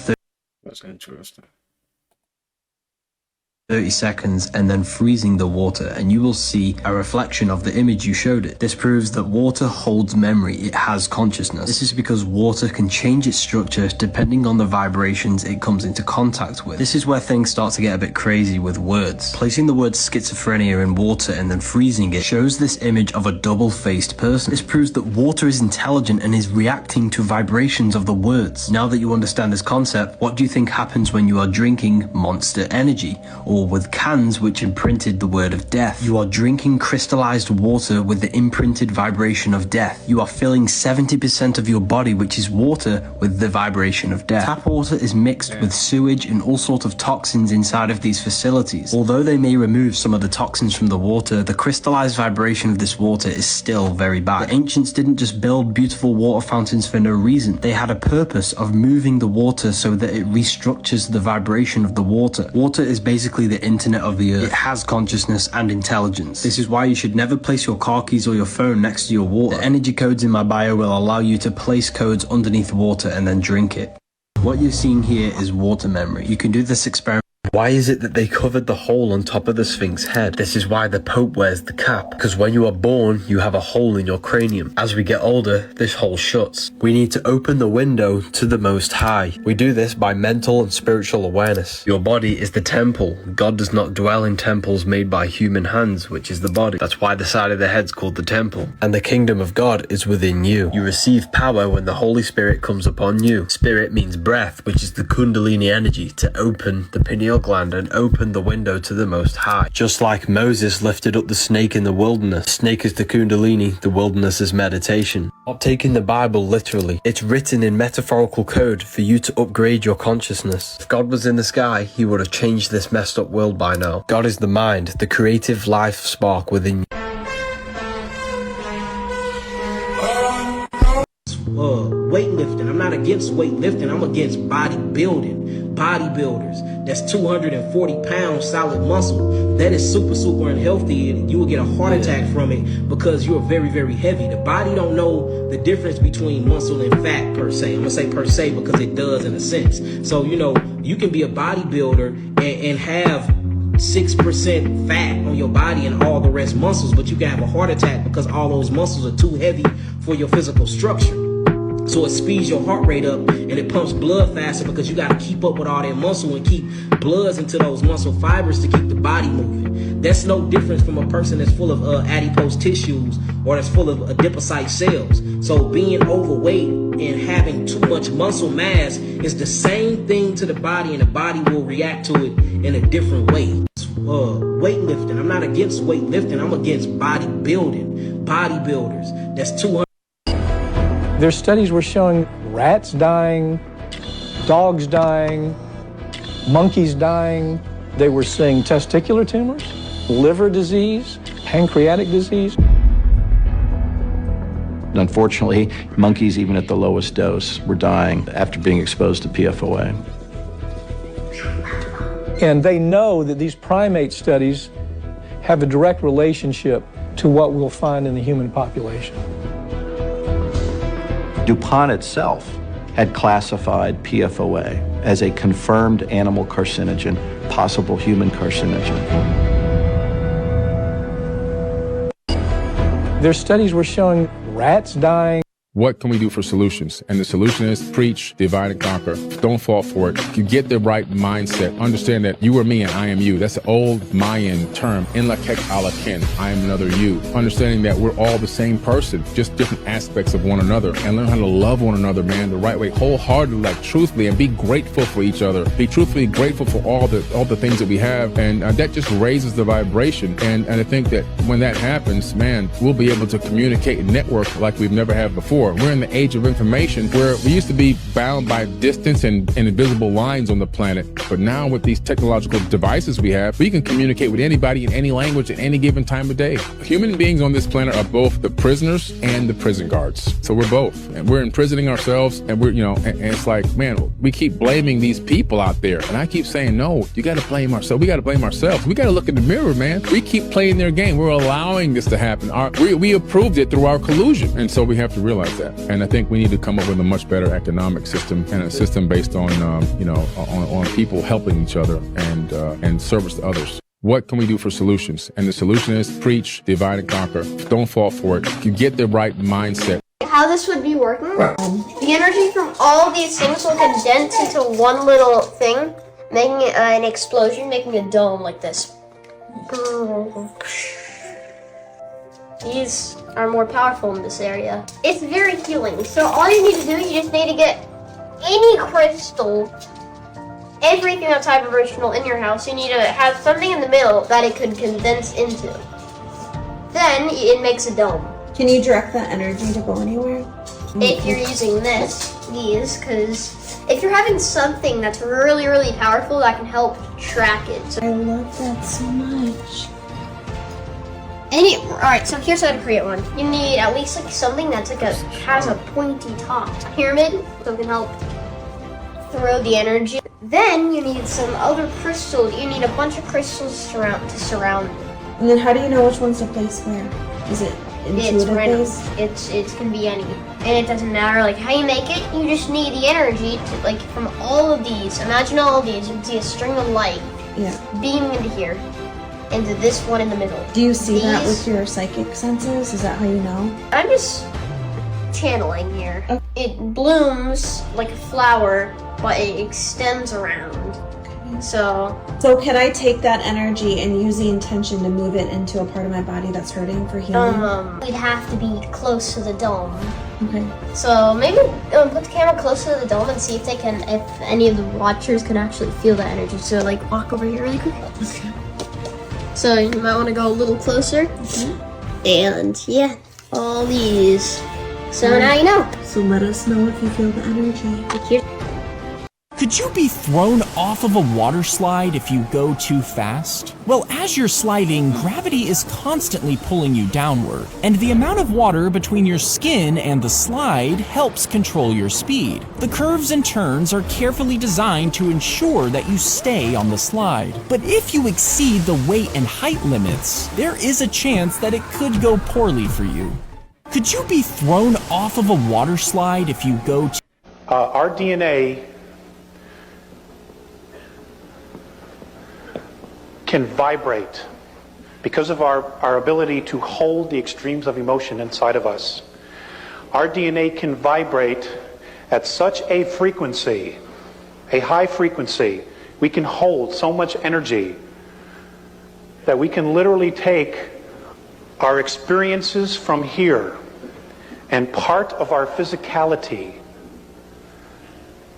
30 seconds and then freezing the water, and you will see a reflection of the image you showed it. This proves that water holds memory. It has consciousness. This is because water can change its structure depending on the vibrations it comes into contact with. This is where things start to get a bit crazy with words. Placing the word schizophrenia in water and then freezing it shows this image of a double-faced person. This proves that water is intelligent and is reacting to vibrations of the words. Now that you understand this concept, what do you think happens when you are drinking Monster Energy, or with cans which imprinted the word of death? You are drinking crystallized water with the imprinted vibration of death. You are filling 70% of your body, which is water, with the vibration of death. Tap water is mixed with sewage and all sorts of toxins inside of these facilities. Although they may remove some of the toxins from the water, the crystallized vibration of this water is still very bad. The ancients didn't just build beautiful water fountains for no reason. They had a purpose of moving the water so that it restructures the vibration of the water. Water is basically the internet of the earth. It has consciousness and intelligence. This is why you should never place your car keys or your phone next to your water. The energy codes in my bio will allow you to place codes underneath water and then drink it. What you're seeing here is water memory. You can do this experiment. Why is it that they covered the hole on top of the Sphinx head? This is why the Pope wears the cap. Because when you are born, you have a hole in your cranium. As we get older, this hole shuts. We need to open the window to the Most High. We do this by mental and spiritual awareness. Your body is the temple. God does not dwell in temples made by human hands, which is the body. That's why the side of the head's called the temple. And the kingdom of God is within you. You receive power when the Holy Spirit comes upon you. Spirit means breath, which is the Kundalini energy, to open the pineal gland and open the window to the Most High. Just like Moses lifted up the snake in the wilderness. Snake is the Kundalini, the wilderness is meditation. Stop taking the Bible literally. It's written in metaphorical code for you to upgrade your consciousness. If God was in the sky, he would have changed this messed up world by now. God is the mind, the creative life spark within you. Weightlifting. weightlifting. I'm not against weightlifting. I'm against bodybuilding. Bodybuilders, that's 240 pounds solid muscle. That is super, super unhealthy, and you will get a heart attack from it because you're very, very heavy. The body don't know the difference between muscle and fat per se. I'm gonna say per se because it does in a sense. So, you know, you can be a bodybuilder and have 6% fat on your body and all the rest muscles, but you can have a heart attack because all those muscles are too heavy for your physical structure. So it speeds your heart rate up and it pumps blood faster because you got to keep up with all that muscle and keep bloods into those muscle fibers to keep the body moving. That's no difference from a person that's full of adipose tissues or that's full of adipocyte cells. So being overweight and having too much muscle mass is the same thing to the body, and the body will react to it in a different way. Weightlifting, I'm not against weightlifting. I'm against bodybuilding. Bodybuilders, that's 200. Their studies were showing rats dying, dogs dying, monkeys dying. They were seeing testicular tumors, liver disease, pancreatic disease. Unfortunately, monkeys, even at the lowest dose, were dying after being exposed to PFOA. And they know that these primate studies have a direct relationship to what we'll find in the human population. DuPont itself had classified PFOA as a confirmed animal carcinogen, possible human carcinogen. Their studies were showing rats dying. What can we do for solutions? And the solution is preach, divide and conquer. Don't fall for it. You get the right mindset. Understand that you are me and I am you. That's the old Mayan term. In la kek ala kin. I am another you. Understanding that we're all the same person, just different aspects of one another. And learn how to love one another, man, the right way, wholeheartedly, like truthfully, and be grateful for each other. Be truthfully grateful for all the things that we have. And that just raises the vibration. And I think that when that happens, man, we'll be able to communicate and network like we've never had before. We're in the age of information where we used to be bound by distance and invisible lines on the planet. But now with these technological devices we have, we can communicate with anybody in any language at any given time of day. Human beings on this planet are both the prisoners and the prison guards. So we're both. And we're imprisoning ourselves, and we're, and it's like, man, we keep blaming these people out there. And I keep saying, no, you got to blame ourselves. We got to blame ourselves. We got to look in the mirror, man. We keep playing their game. We're allowing this to happen. We approved it through our collusion. And so we have to realize that. And I think we need to come up with a much better economic system, and a system based on, on people helping each other and service to others. What can we do for solutions? And the solution is preach, divide and conquer. Don't fall for it. You get the right mindset. How this would be working, the energy from all these things will condense into one little thing, making it an explosion, making a dome like this. These are more powerful in this area. It's very healing. So all you need to do, you just need to get any crystal, everything that's vibrational in your house. You need to have something in the middle that it could condense into. Then it makes a dome. Can you direct that energy to go anywhere? If you're using these, because if you're having something that's really, really powerful, that can help track it. So I love that so much. Alright, so here's how to create one. You need at least like something that's like has a pointy top. Pyramid, so it can help throw the energy. Then you need some other crystals. You need a bunch of crystals to surround it. And then how do you know which one's to place where? Is it intuitive based? It can be any. And it doesn't matter like how you make it, you just need the energy to, like, from all of these. Imagine all of these, you can see a string of light beaming into here. Into this one in the middle. Do you see that with your psychic senses? Is that how you know? I'm just channeling here. Okay. It blooms like a flower, but it extends around. Okay. So can I take that energy and use the intention to move it into a part of my body that's hurting for healing? We'd have to be close to the dome. Okay. So maybe put the camera close to the dome and see if any of the watchers can actually feel that energy. So like walk over here really quick. Okay. So you might want to go a little closer. And yeah, all these. So now you know. So let us know if you feel the energy. Here. Could you be thrown off of a water slide if you go too fast? Well, as you're sliding, gravity is constantly pulling you downward, and the amount of water between your skin and the slide helps control your speed. The curves and turns are carefully designed to ensure that you stay on the slide. But if you exceed the weight and height limits, there is a chance that it could go poorly for you. Could you be thrown off of a water slide if you go too... Our DNA can vibrate because of our ability to hold the extremes of emotion inside of us. Our DNA can vibrate at such a frequency, a high frequency. We can hold so much energy that we can literally take our experiences from here and part of our physicality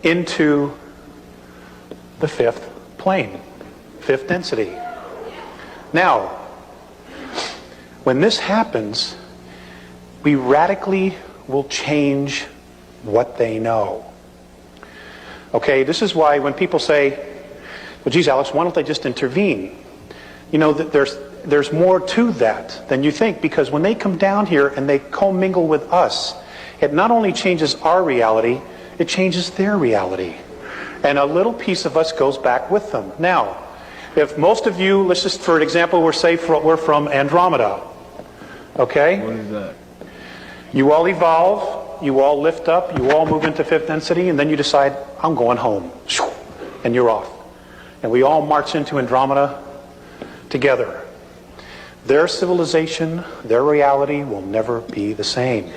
into the fifth plane, fifth density. Now, when this happens, we radically will change what they know. Okay, this is why when people say, well, geez, Alex, why don't they just intervene? You know, there's more to that than you think, because when they come down here and they commingle with us, it not only changes our reality, it changes their reality. And a little piece of us goes back with them. Now, if most of you, let's just for example, we're from Andromeda. Okay? What is that? You all evolve, you all lift up, you all move into fifth density, and then you decide, I'm going home. And you're off. And we all march into Andromeda together. Their civilization, their reality will never be the same.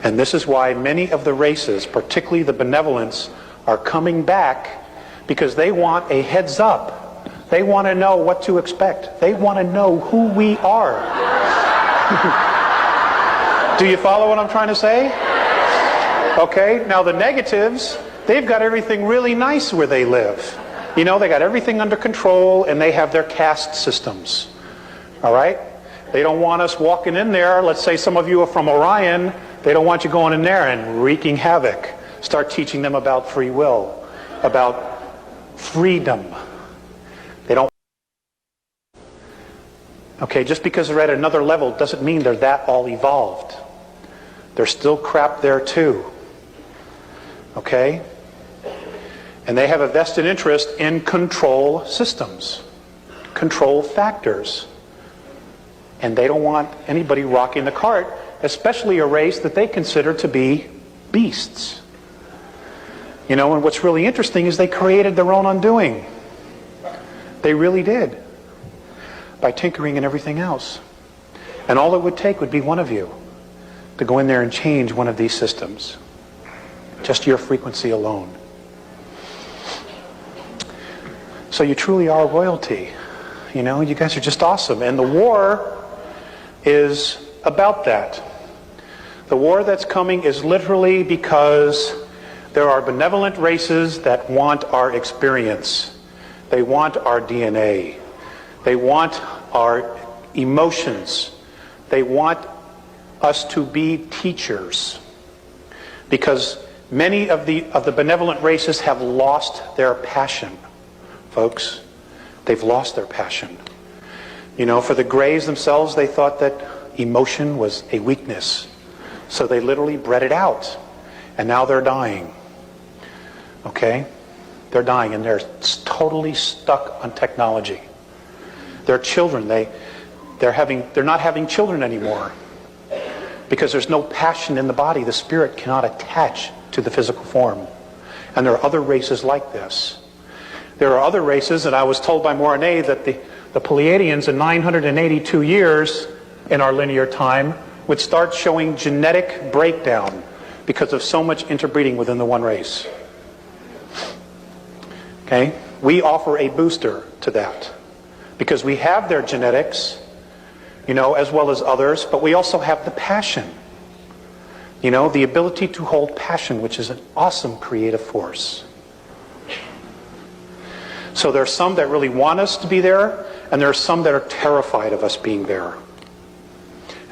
And this is why many of the races, particularly the benevolents, are coming back, because they want a heads up. They want to know what to expect. They want to know who we are. Do you follow what I'm trying to say? Okay, now the negatives, they've got everything really nice where they live. You know, they got everything under control, and they have their caste systems. All right? They don't want us walking in there. Let's say some of you are from Orion. They don't want you going in there and wreaking havoc. Start teaching them about free will, about freedom. They don't. Okay, just because they're at another level doesn't mean they're that all evolved. There's still crap there too. Okay? And they have a vested interest in control systems, control factors. And they don't want anybody rocking the cart, especially a race that they consider to be beasts. You know, and what's really interesting is they created their own undoing. They really did. By tinkering and everything else. And all it would take would be one of you to go in there and change one of these systems. Just your frequency alone. So you truly are royalty. You know, you guys are just awesome. And the war is about that. The war that's coming is literally because there are benevolent races that want our experience. They want our DNA. They want our emotions. They want us to be teachers. Because many of the benevolent races have lost their passion, folks. They've lost their passion. You know, for the Greys themselves, they thought that emotion was a weakness. So they literally bred it out. And now they're dying. Okay? They're dying, and they're totally stuck on technology. Their children, they're not having children anymore. Because there's no passion in the body. The spirit cannot attach to the physical form. And there are other races like this. There are other races, and I was told by Mornay that the Pleiadians in 982 years in our linear time would start showing genetic breakdown because of so much interbreeding within the one race. Okay? We offer a booster to that because we have their genetics, you know, as well as others, but we also have the passion. You know, the ability to hold passion, which is an awesome creative force. So there are some that really want us to be there, and there are some that are terrified of us being there.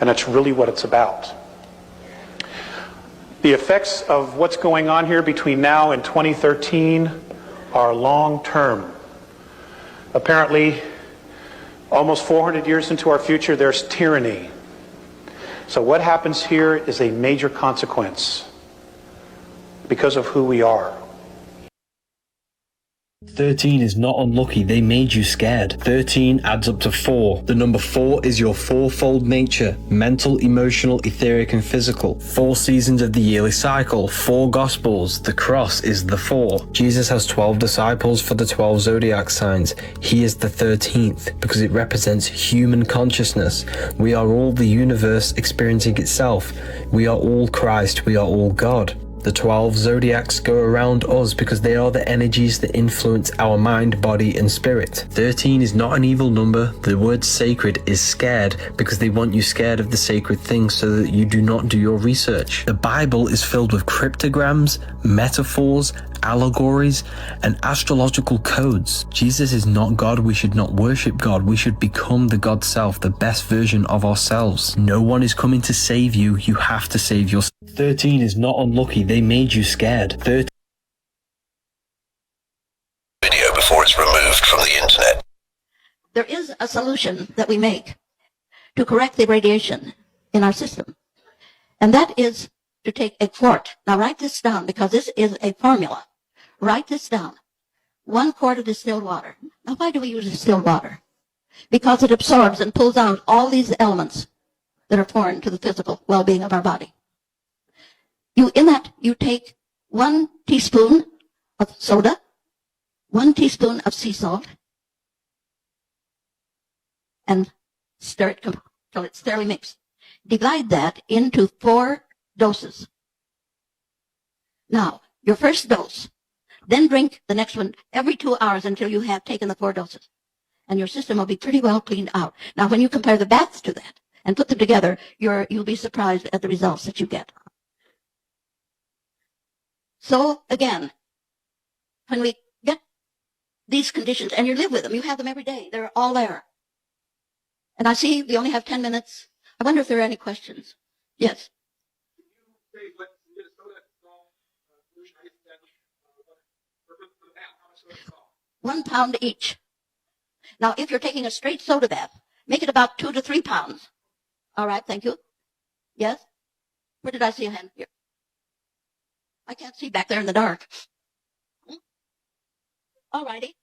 And that's really what it's about. The effects of what's going on here between now and 2013 are long-term. Apparently, almost 400 years into our future, there's tyranny. So what happens here is a major consequence because of who we are. 13 is not unlucky, they made you scared. 13 adds up to 4. The number 4 is your fourfold nature: mental, emotional, etheric and physical. 4 seasons of the yearly cycle, 4 gospels, the cross is the 4. Jesus has 12 disciples for the 12 zodiac signs. He is the 13th because it represents human consciousness. We are all the universe experiencing itself. We are all Christ, we are all God. The 12 zodiacs go around us because they are the energies that influence our mind, body and spirit. 13 is not an evil number. The word sacred is scared because they want you scared of the sacred things so that you do not do your research. The Bible is filled with cryptograms, metaphors, allegories and astrological codes. Jesus is not God. We should not worship God. We should become the God self, the best version of ourselves. No one is coming to save you. You have to save yourself. 13 is not unlucky. They made you scared. 13 video before it's removed from the internet. There is a solution that we make to correct the radiation in our system, and that is to take a quart. Now write this down because this is a formula. Write this down. 1 quart of distilled water. Now why do we use distilled water? Because it absorbs and pulls out all these elements that are foreign to the physical well-being of our body. You take 1 teaspoon of soda, 1 teaspoon of sea salt, and stir it till it's thoroughly mixed. Divide that into 4 doses. Now, your first dose, then drink the next one every 2 hours until you have taken the 4 doses. And your system will be pretty well cleaned out. Now, when you compare the baths to that and put them together, you'll be surprised at the results that you get. So, again, when we get these conditions, and you live with them, you have them every day, they're all there. And I see we only have 10 minutes. I wonder if there are any questions. Yes. 1 pound each. Now, if you're taking a straight soda bath, make it about 2 to 3 pounds. All right, thank you. Yes? Where did I see a hand? Here. I can't see back there in the dark. All righty.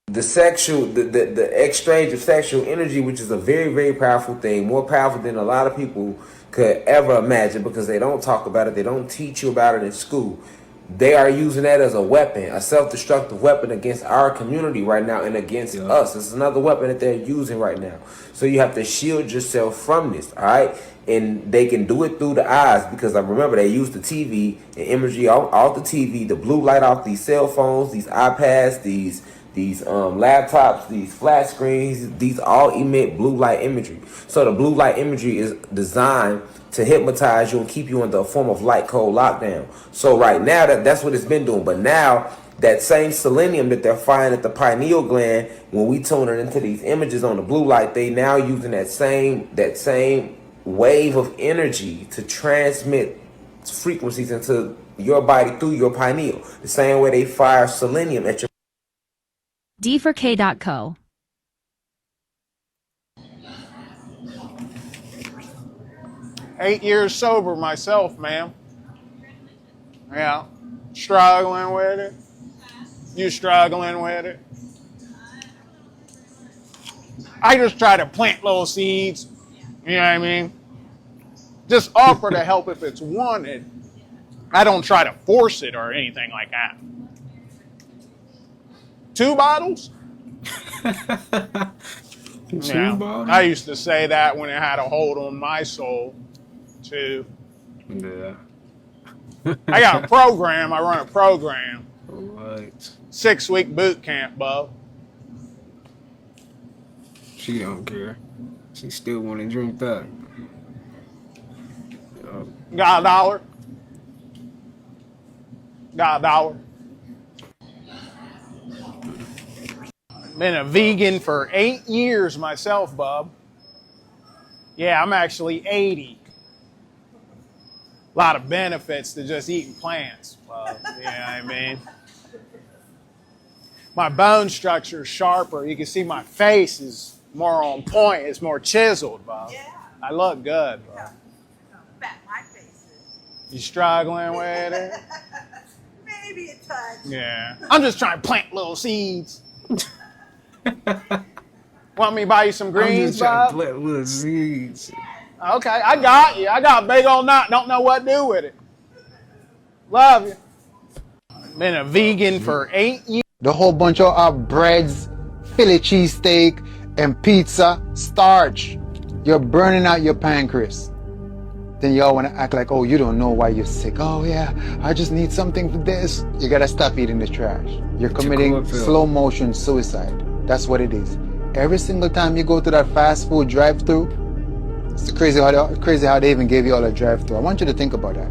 The exchange of sexual energy, which is a very, very powerful thing, more powerful than a lot of people could ever imagine, because they don't talk about it, they don't teach you about it in school. They are using that as a weapon, a self-destructive weapon against our community right now and against us. It's another weapon that they're using right now. So you have to shield yourself from this, all right? And they can do it through the eyes, because I remember they use the TV and imagery off the TV, the blue light off these cell phones, these iPads, these laptops, these flat screens, these all emit blue light imagery. So the blue light imagery is designed to hypnotize you and keep you under a form of light cold lockdown. So right now that's what it's been doing. But now that same selenium that they're finding at the pineal gland, when we tune it into these images on the blue light, they now using that same wave of energy to transmit frequencies into your body through your pineal. The same way they fire selenium at your D4K.co. Eight years sober myself, ma'am. Yeah. Struggling with it. You struggling with it. I just try to plant little seeds. You know what I mean? Just offer to help if it's wanted. I don't try to force it or anything like that. 2 bottles? 2 bottles? I used to say that when it had a hold on my soul, too. Yeah. I got a program. I run a program. Right. 6-week boot camp, Bo. She don't care. She still want to drink that. Got $1? Got $1? Been a vegan for 8 years myself, bub. Yeah, I'm actually 80. A lot of benefits to just eating plants, bub. You know what I mean? My bone structure is sharper. You can see my face is more on point. It's more chiseled, bub. Yeah. I look good, bub. Fat my face is. You struggling with it? Maybe a touch. Yeah. I'm just trying to plant little seeds. Want me to buy you some greens, I'm just trying Bob? to plant little seeds. Okay, I got you. I got a big old nut. Don't know what to do with it. Love you. Been a vegan for 8 years. The whole bunch of breads, Philly cheesesteak, and pizza, starch. You're burning out your pancreas. Then y'all want to act like, oh, you don't know why you're sick. Oh, yeah, I just need something for this. You got to stop eating the trash. You're committing slow motion suicide. That's what it is. Every single time you go to that fast food drive-thru, it's crazy how they even gave you all a drive-thru. I want you to think about that.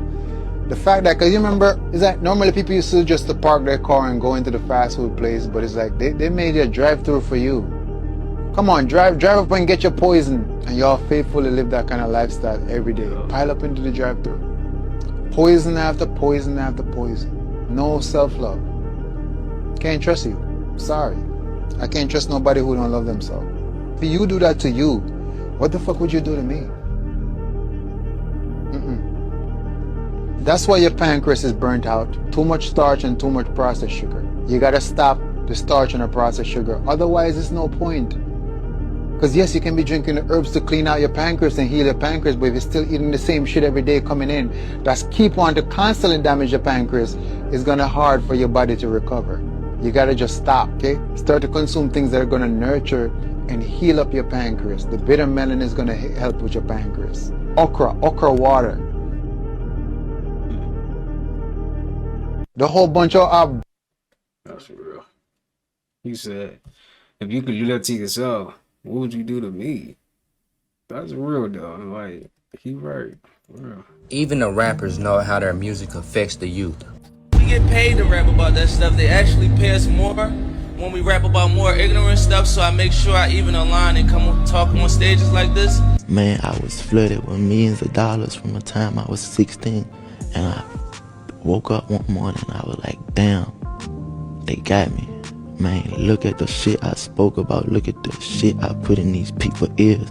The fact that, because you remember, is that normally people used to just to park their car and go into the fast food place, but it's like they made a drive-thru for you. Come on, drive up and get your poison. And y'all faithfully live that kind of lifestyle every day. Pile up into the drive-thru. Poison after poison after poison. No self-love. Can't trust you. Sorry. I can't trust nobody who don't love themselves. If you do that to you, what the fuck would you do to me? That's why your pancreas is burnt out. Too much starch and too much processed sugar. You gotta stop the starch and the processed sugar. Otherwise, there's no point. Because yes, you can be drinking the herbs to clean out your pancreas and heal your pancreas, but if you're still eating the same shit every day coming in, that's keep on to constantly damage your pancreas, it's gonna hard for your body to recover. You gotta just stop, okay? Start to consume things that are gonna nurture and heal up your pancreas. The bitter melanin is gonna help with your pancreas. Okra water. The whole bunch of That's real. You said, if you could do that to yourself, what would you do to me? That's real though. Like, he right. Real. Even the rappers know how their music affects the youth. We get paid to rap about that stuff. They actually pay us more when we rap about more ignorant stuff, so I make sure I even align and come talk on stages like this. Man, I was flooded with millions of dollars from the time I was 16, and I woke up one morning, I was like, damn, they got me. Man, look at the shit I spoke about. Look at the shit I put in these people's ears.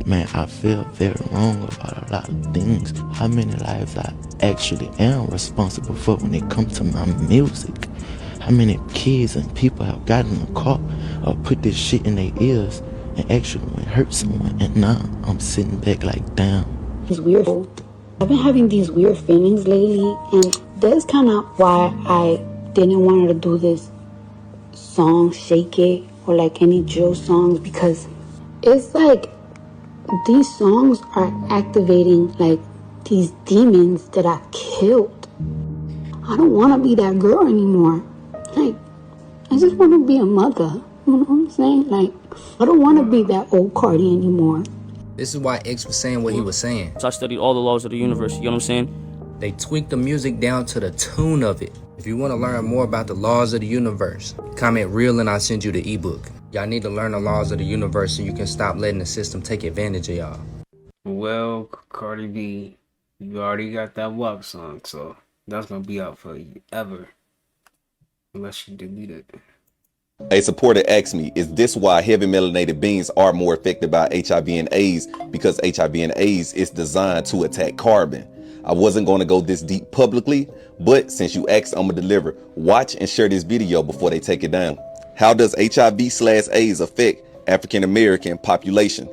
Man, I feel very wrong about a lot of things. How many lives I actually am responsible for when it comes to my music. How many kids and people have gotten in a car or put this shit in their ears and actually went hurt someone. And now I'm sitting back like, damn. It's weird. I've been having these weird feelings lately, and that's kind of why I didn't want to do this song, Shake It, or like any drill songs, because it's like these songs are activating like these demons that I killed. I don't want to be that girl anymore. Like, I just want to be a mother. You know what I'm saying? Like, I don't want to be that old Cardi anymore. This is why X was saying what he was saying. So I studied all the laws of the universe, you know what I'm saying? They tweaked the music down to the tune of it. If you want to learn more about the laws of the universe, comment real and I'll send you the ebook. Y'all need to learn the laws of the universe so you can stop letting the system take advantage of y'all. Well, Cardi B, you already got that WAP song, so that's gonna be out for ever. Unless you delete it. A supporter asked me, is this why heavy melanated beings are more affected by HIV and AIDS? Because HIV and AIDS is designed to attack carbon. I wasn't going to go this deep publicly, but since you asked, I'm going to deliver. Watch and share this video before they take it down. How does HIV/AIDS affect African American population?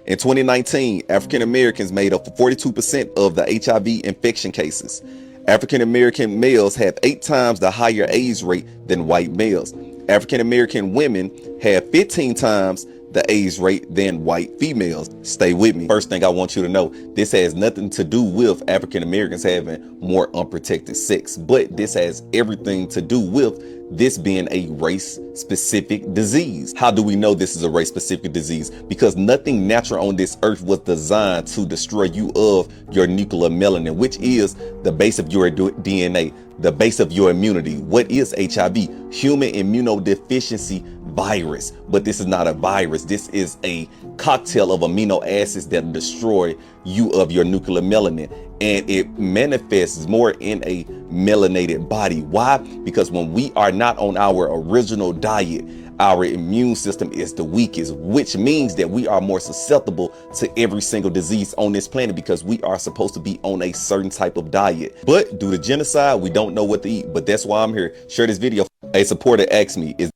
In 2019, African Americans made up for 42% of the HIV infection cases. African American males have 8 times the higher AIDS rate than white males. African American women have 15 times the AIDS rate than white females. Stay with me. First thing I want you to know, this has nothing to do with African Americans having more unprotected sex, but this has everything to do with this being a race-specific disease. How do we know this is a race-specific disease? Because nothing natural on this earth was designed to destroy you of your nuclear melanin, which is the base of your DNA, the base of your immunity. What is HIV? Human immunodeficiency virus, but this is not a virus. This is a cocktail of amino acids that destroy you of your nuclear melanin, and it manifests more in a melanated body. Why? Because when we are not on our original diet, our immune system is the weakest, which means that we are more susceptible to every single disease on this planet, because we are supposed to be on a certain type of diet. But due to genocide, we don't know what to eat. But that's why I'm here. Share this video. A supporter asked me, is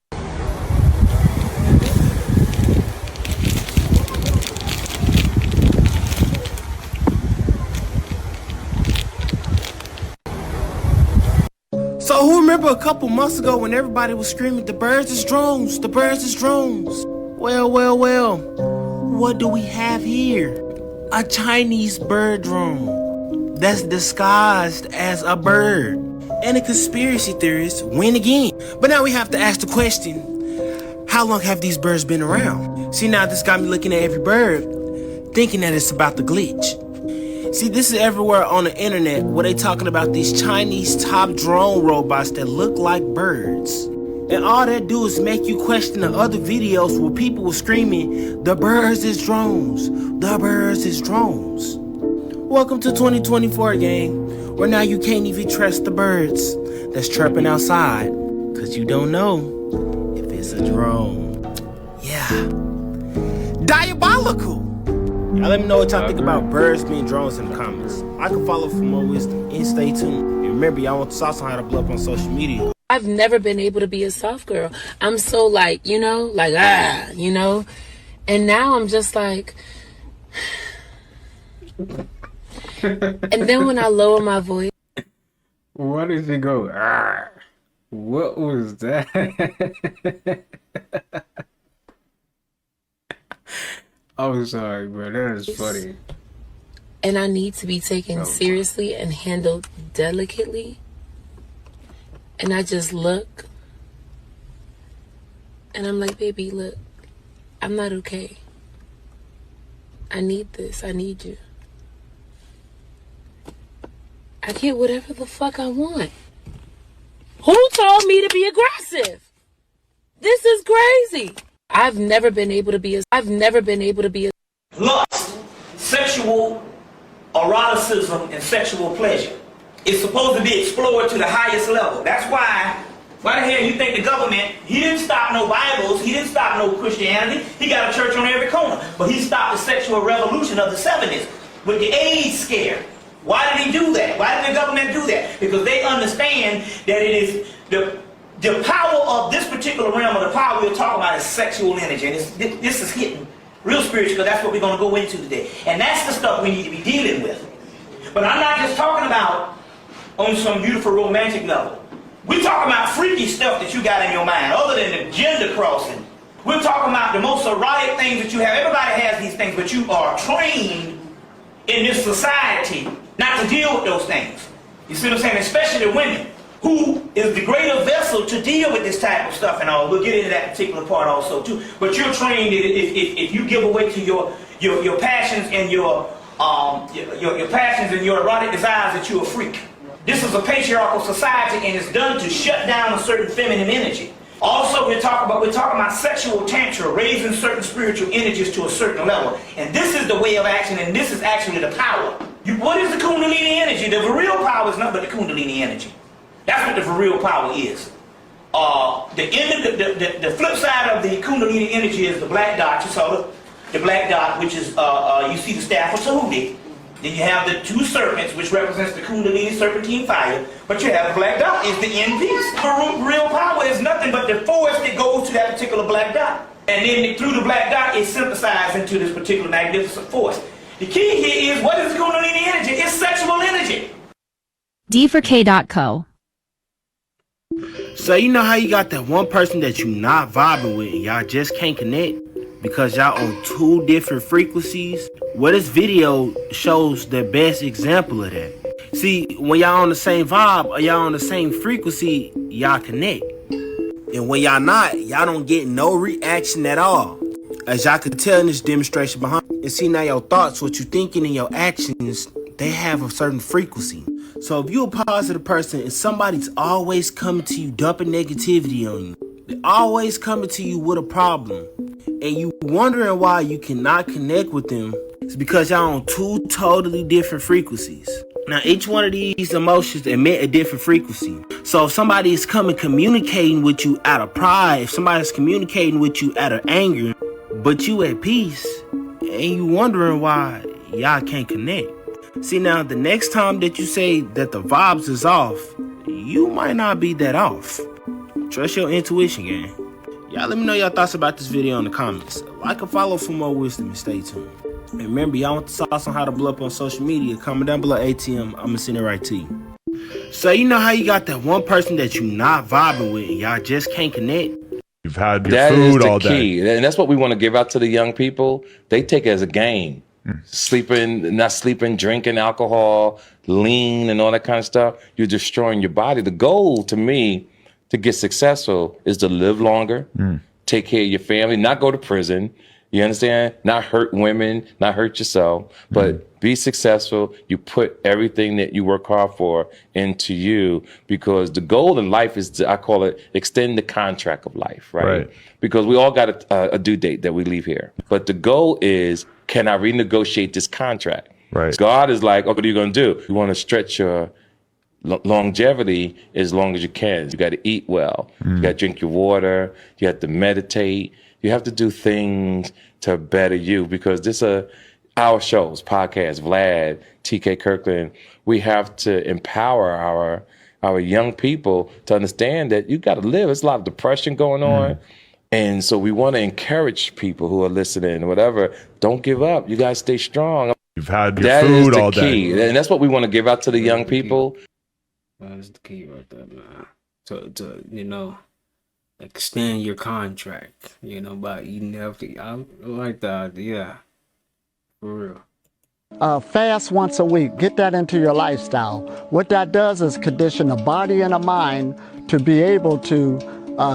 So who remember a couple months ago when everybody was screaming, the birds is drones, the birds is drones? Well, what do we have here? A Chinese bird drone that's disguised as a bird. And the conspiracy theorists win again. But now we have to ask the question, how long have these birds been around? See, now this got me looking at every bird, thinking that it's about the glitch. See, this is everywhere on the internet where they talking about these Chinese top drone robots that look like birds. And all that do is make you question the other videos where people were screaming, the birds is drones, the birds is drones. Welcome to 2024, gang, where now you can't even trust the birds that's chirping outside, because you don't know if it's a drone. Yeah. Diabolical! Now let me know what y'all think about birds being drones in the comments. I can follow for more wisdom and stay tuned. And remember, y'all want the sauce on how to blow up on social media. I've never been able to be a soft girl. I'm so like, you know, and now I'm just like, and then when I lower my voice. Why did you go, ah? What was that? I'm sorry, bro. That is funny. And I need to be taken seriously and handled delicately. And I just look. And I'm like, baby, look. I'm not okay. I need this. I need you. I get whatever the fuck I want. Who told me to be aggressive? This is crazy. I've never been able to be a lust, sexual eroticism, and sexual pleasure. It's supposed to be explored to the highest level. That's why the hell you think the government, he didn't stop no Bibles, he didn't stop no Christianity, he got a church on every corner, but he stopped the sexual revolution of the 70s with the AIDS scare. Why did he do that? Why did the government do that? Because they understand that it is the power of this particular realm of the power we're talking about is sexual energy. And this is hitting real spiritual, because that's what we're going to go into today. And that's the stuff we need to be dealing with. But I'm not just talking about on some beautiful romantic level. We're talking about freaky stuff that you got in your mind, other than the gender crossing. We're talking about the most erotic things that you have. Everybody has these things, but you are trained in this society not to deal with those things. You see what I'm saying? Especially the women, who is the greater vessel to deal with this type of stuff and all. We'll get into that particular part also too. But you're trained, if you give away to your passions and your passions and your erotic desires, that you're a freak. This is a patriarchal society, and it's done to shut down a certain feminine energy. Also, we're talking about sexual tantra, raising certain spiritual energies to a certain level. And this is the way of action, and this is actually the power. What is the Kundalini energy? The real power is nothing but the Kundalini energy. That's what the real power is. The flip side of the Kundalini energy is the black dot. You saw the black dot, which is you see the staff of Tahuti. Then you have the two serpents, which represents the Kundalini serpentine fire. But you have the black dot is the end piece. The real power is nothing but the force that goes to that particular black dot. And then through the black dot, it's synthesized into this particular magnificent force. The key here is, what is Kundalini energy? It's sexual energy. D4K.co. So you know how you got that one person that you not vibing with and y'all just can't connect because y'all on two different frequencies? Well, this video shows the best example of that. See, when y'all on the same vibe or y'all on the same frequency, y'all connect. And when y'all not, y'all don't get no reaction at all. As y'all can tell in this demonstration behind. And see, now your thoughts, what you thinking and your actions, they have a certain frequency. So if you're a positive person and somebody's always coming to you dumping negativity on you, They're always coming to you with a problem. And you wondering why you cannot connect with them. It's because y'all on two totally different frequencies. Now, each one of these emotions emit a different frequency. So if somebody is coming communicating with you out of pride, if somebody's communicating with you out of anger, but you at peace, and you wondering why y'all can't connect. See, now, the next time that you say that the vibes is off, you might not be that off. Trust your intuition, gang. Y'all let me know your thoughts about this video in the comments. Like and follow for more wisdom and stay tuned. And remember, y'all want the sauce on how to blow up on social media, comment down below ATM. I'm gonna send it right to you. So you know how you got that one person that you not vibing with and y'all just can't connect? You've had your food all day. That is the key. And that's what we want to give out to the young people. They take it as a game. Sleeping, not sleeping, drinking alcohol, lean and all that kind of stuff. You're destroying your body. The goal to me to get successful is to live longer, take care of your family, not go to prison. You understand? Not hurt women, not hurt yourself, but be successful. You put everything that you work hard for into you, because the goal in life is to, I call it, extend the contract of life, right? Because we all got a due date that we leave here. But the goal is, can I renegotiate this contract? Right. God is like, oh, what are you going to do? You want to stretch your longevity as long as you can. You got to eat well. You got to drink your water. You have to meditate. You have to do things to better you, because this our shows, podcasts, Vlad, TK Kirkland, we have to empower our young people to understand that you got to live. There's a lot of depression going on. And so we want to encourage people who are listening, whatever, don't give up. You guys stay strong. You've had your food all day. That is the key. And that's what we want to give out to the young people. That's the key right there, man. To you know, extend your contract, you know, by eating healthy. I like the idea. For real. Fast once a week. Get that into your lifestyle. What that does is condition the body and the mind to be able to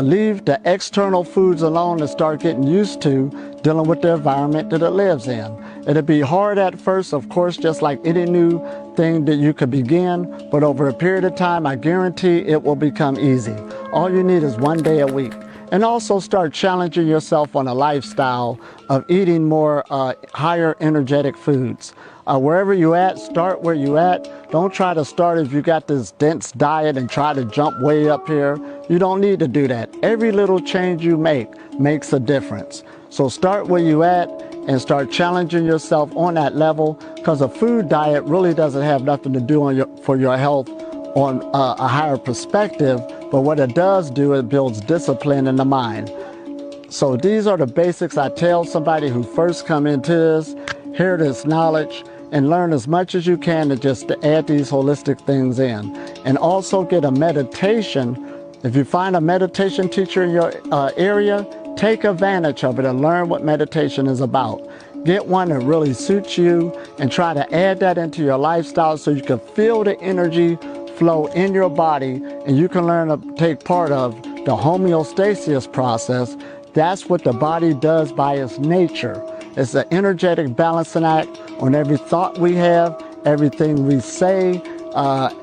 leave the external foods alone and start getting used to dealing with the environment that it lives in. It'll be hard at first, of course, just like any new thing that you could begin, but over a period of time, I guarantee it will become easy. All you need is one day a week. And also start challenging yourself on a lifestyle of eating more higher energetic foods. Wherever you at, start where you at. Don't try to start if you got this dense diet and try to jump way up here. You don't need to do that. Every little change you make makes a difference. So start where you at and start challenging yourself on that level, because a food diet really doesn't have nothing to do for your health on a higher perspective, but what it does do, it builds discipline in the mind. So these are the basics I tell somebody who first come into this. Hear this knowledge and learn as much as you can to just add these holistic things in. And also get a meditation. If you find a meditation teacher in your area, take advantage of it and learn what meditation is about. Get one that really suits you and try to add that into your lifestyle so you can feel the energy flow in your body, and you can learn to take part of the homeostasis process. That's what the body does by its nature. It's an energetic balancing act on every thought we have, everything we say,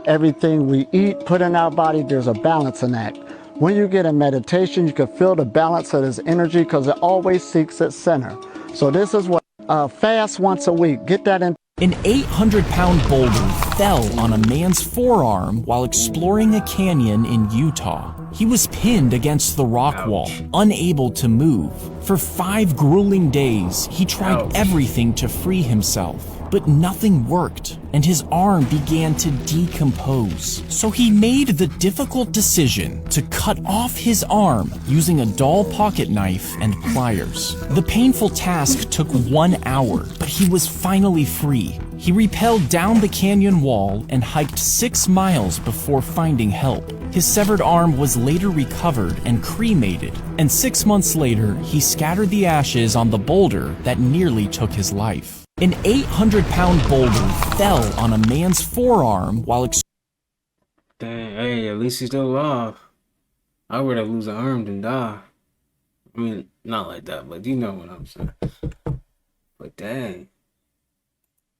everything we eat, put in our body. There's a balancing act. When you get in meditation, you can feel the balance of this energy because it always seeks its center. So this is what fast once a week. Get that in. An 800-pound boulder fell on a man's forearm while exploring a canyon in Utah. He was pinned against the rock wall, unable to move. For 5 grueling days, he tried everything to free himself, but nothing worked, and his arm began to decompose. So he made the difficult decision to cut off his arm using a dull pocket knife and pliers. The painful task took 1 hour, but he was finally free. He rappelled down the canyon wall and hiked 6 miles before finding help. His severed arm was later recovered and cremated, and 6 months later, he scattered the ashes on the boulder that nearly took his life. An 800-pound boulder fell on a man's forearm while Dang, hey, at least he's still alive. I would have lose an arm than die. I mean, not like that, but you know what I'm saying. But dang.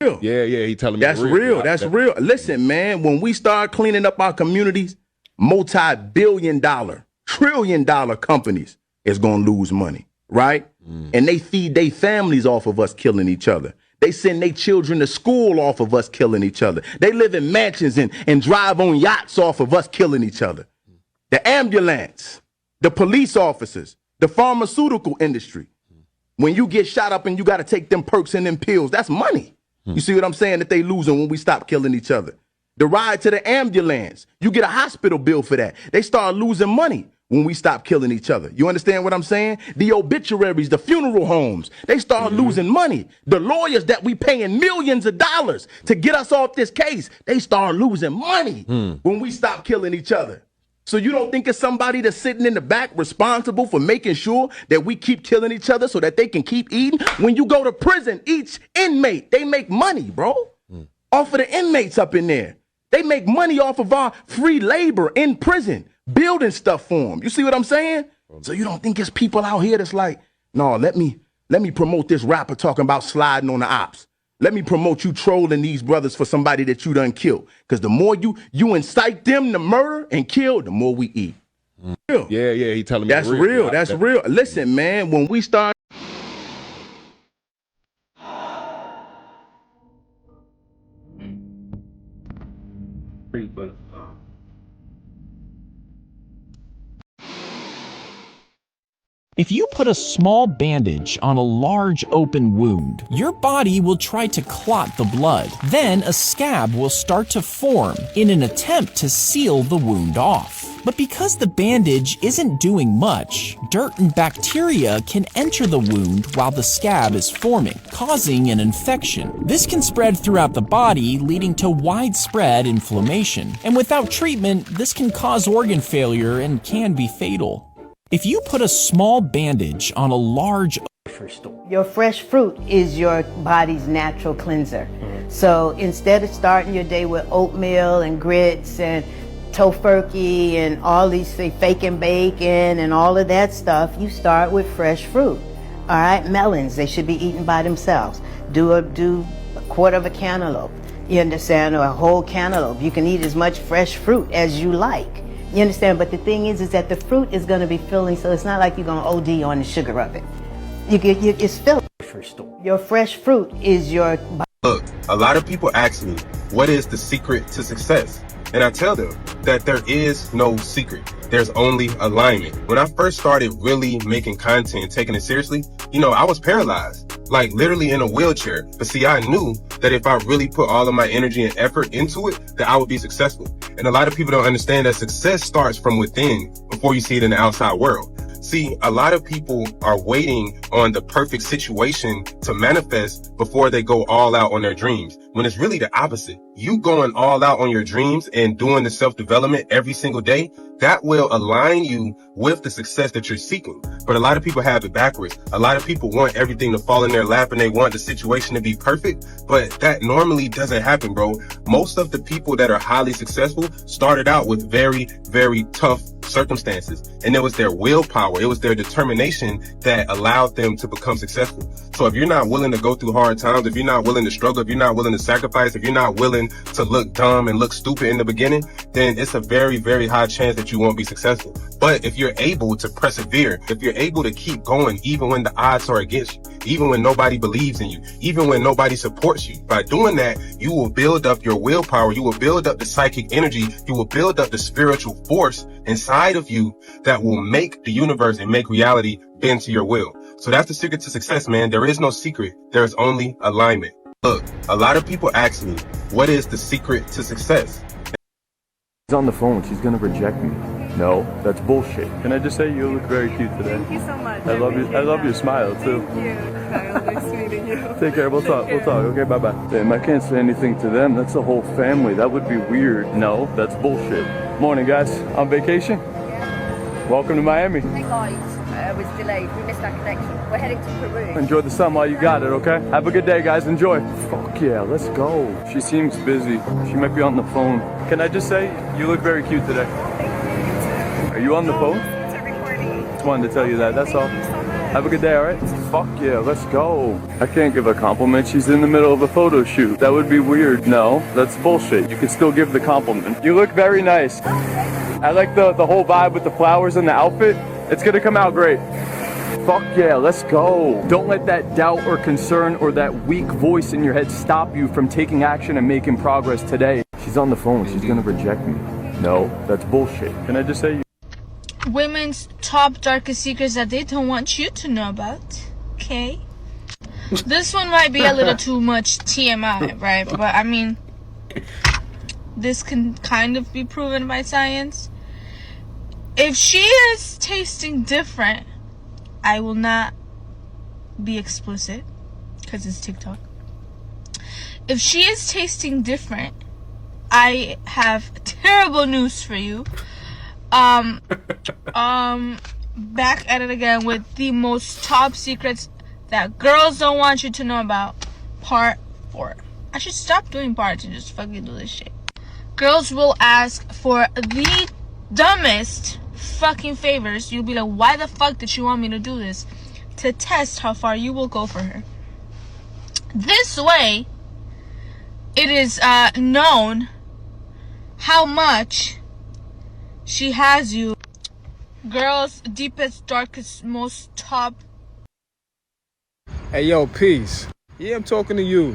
Yeah, he telling me that's real. That's real. Listen, man, when we start cleaning up our communities, multi-billion-dollar trillion-dollar companies is going to lose money, right? And they feed their families off of us killing each other. They send their children to school off of us killing each other. They live in mansions and drive on yachts off of us killing each other. The ambulance, the police officers, the pharmaceutical industry. When you get shot up and you got to take them perks and them pills, that's money. You see what I'm saying? That they losing when we stop killing each other. The ride to the ambulance, you get a hospital bill for that. They start losing money when we stop killing each other. You understand what I'm saying? The obituaries, the funeral homes, they start losing money. The lawyers that we paying millions of dollars to get us off this case, they start losing money when we stop killing each other. So you don't think it's somebody that's sitting in the back responsible for making sure that we keep killing each other so that they can keep eating? When you go to prison, each inmate, they make money, bro, off of the inmates up in there. They make money off of our free labor in prison, building stuff for them. You see what I'm saying? So you don't think it's people out here that's like, no, let me promote this rapper talking about sliding on the ops. Let me promote you trolling these brothers for somebody that you done killed. Because the more you incite them to murder and kill, the more we eat. Yeah, he telling me that's real. That's real. Listen, man, when we start. If you put a small bandage on a large open wound, your body will try to clot the blood. Then a scab will start to form in an attempt to seal the wound off. But because the bandage isn't doing much, dirt and bacteria can enter the wound while the scab is forming, causing an infection. This can spread throughout the body, leading to widespread inflammation. And without treatment, this can cause organ failure and can be fatal. If you put a small bandage on a large... Your fresh fruit is your body's natural cleanser. So instead of starting your day with oatmeal and grits and tofurkey and all these fake and bacon and all of that stuff, you start with fresh fruit. All right, melons, they should be eaten by themselves. Do a quarter of a cantaloupe, you understand, or a whole cantaloupe. You can eat as much fresh fruit as you like. You understand? But the thing is that the fruit is going to be filling, so it's not like you're going to OD on the sugar of it. It's filling. Your fresh fruit is your... Look, a lot of people ask me, what is the secret to success? And I tell them that there is no secret. There's only alignment. When I first started really making content and taking it seriously, I was paralyzed, like literally in a wheelchair. But see, I knew that if I really put all of my energy and effort into it, that I would be successful. And a lot of people don't understand that success starts from within before you see it in the outside world. See, a lot of people are waiting on the perfect situation to manifest before they go all out on their dreams, when it's really the opposite. You going all out on your dreams and doing the self-development every single day, that will align you with the success that you're seeking. But a lot of people have it backwards. A lot of people want everything to fall in their lap and they want the situation to be perfect, but that normally doesn't happen, bro. Most of the people that are highly successful started out with very, very tough circumstances, and it was their willpower, it was their determination that allowed them to become successful. So if you're not willing to go through hard times, if you're not willing to struggle, if you're not willing to sacrifice, if you're not willing to look dumb and look stupid in the beginning, then it's a very, very high chance that you won't be successful. But if you're able to persevere, if you're able to keep going even when the odds are against you, even when nobody believes in you, even when nobody supports you, by doing that, you will build up your willpower, you will build up the psychic energy, you will build up the spiritual force inside of you that will make the universe and make reality bend to your will. So that's the secret to success, man. There is no secret. There is only alignment. Look, a lot of people ask me, what is the secret to success? She's on the phone. She's going to reject me. No, that's bullshit. Can I just say you look very cute today? Thank you so much. I love your smile too. Thank you. Nice meeting you. Take care. We'll talk. Okay, bye-bye. Damn, I can't say anything to them. That's the whole family. That would be weird. No, that's bullshit. Morning, guys. On vacation? Yeah. Welcome to Miami. Hey guys, was delayed. We missed our connection. We're heading to Peru. Enjoy the sun while you got it, okay? Have a good day, guys. Enjoy. Fuck yeah, let's go. She seems busy. She might be on the phone. Can I just say, you look very cute today. Thank you. Are you on the phone? It's recording. Just wanted to tell you that, that's all. Have a good day, all right? Fuck yeah, let's go. I can't give a compliment. She's in the middle of a photo shoot. That would be weird. No, that's bullshit. You can still give the compliment. You look very nice. I like the whole vibe with the flowers and the outfit. It's gonna come out great. Fuck yeah, let's go. Don't let that doubt or concern or that weak voice in your head stop you from taking action and making progress today. She's on the phone, she's gonna reject me. No, that's bullshit. Can I just say? Women's top darkest secrets that they don't want you to know about. Okay? This one might be a little too much TMI, right? But I mean, this can kind of be proven by science. If she is tasting different, I will not be explicit because it's TikTok. If she is tasting different, I have terrible news for you. Back at it again with the most top secrets that girls don't want you to know about. Part 4. I should stop doing parts and just fucking do this shit. Girls will ask for the dumbest fucking favors. You'll be like, why the fuck did you want me to do this? To test how far you will go for her. This way, it is known how much she has you. Girls' deepest, darkest, most top. Hey, yo, peace. Yeah, I'm talking to you.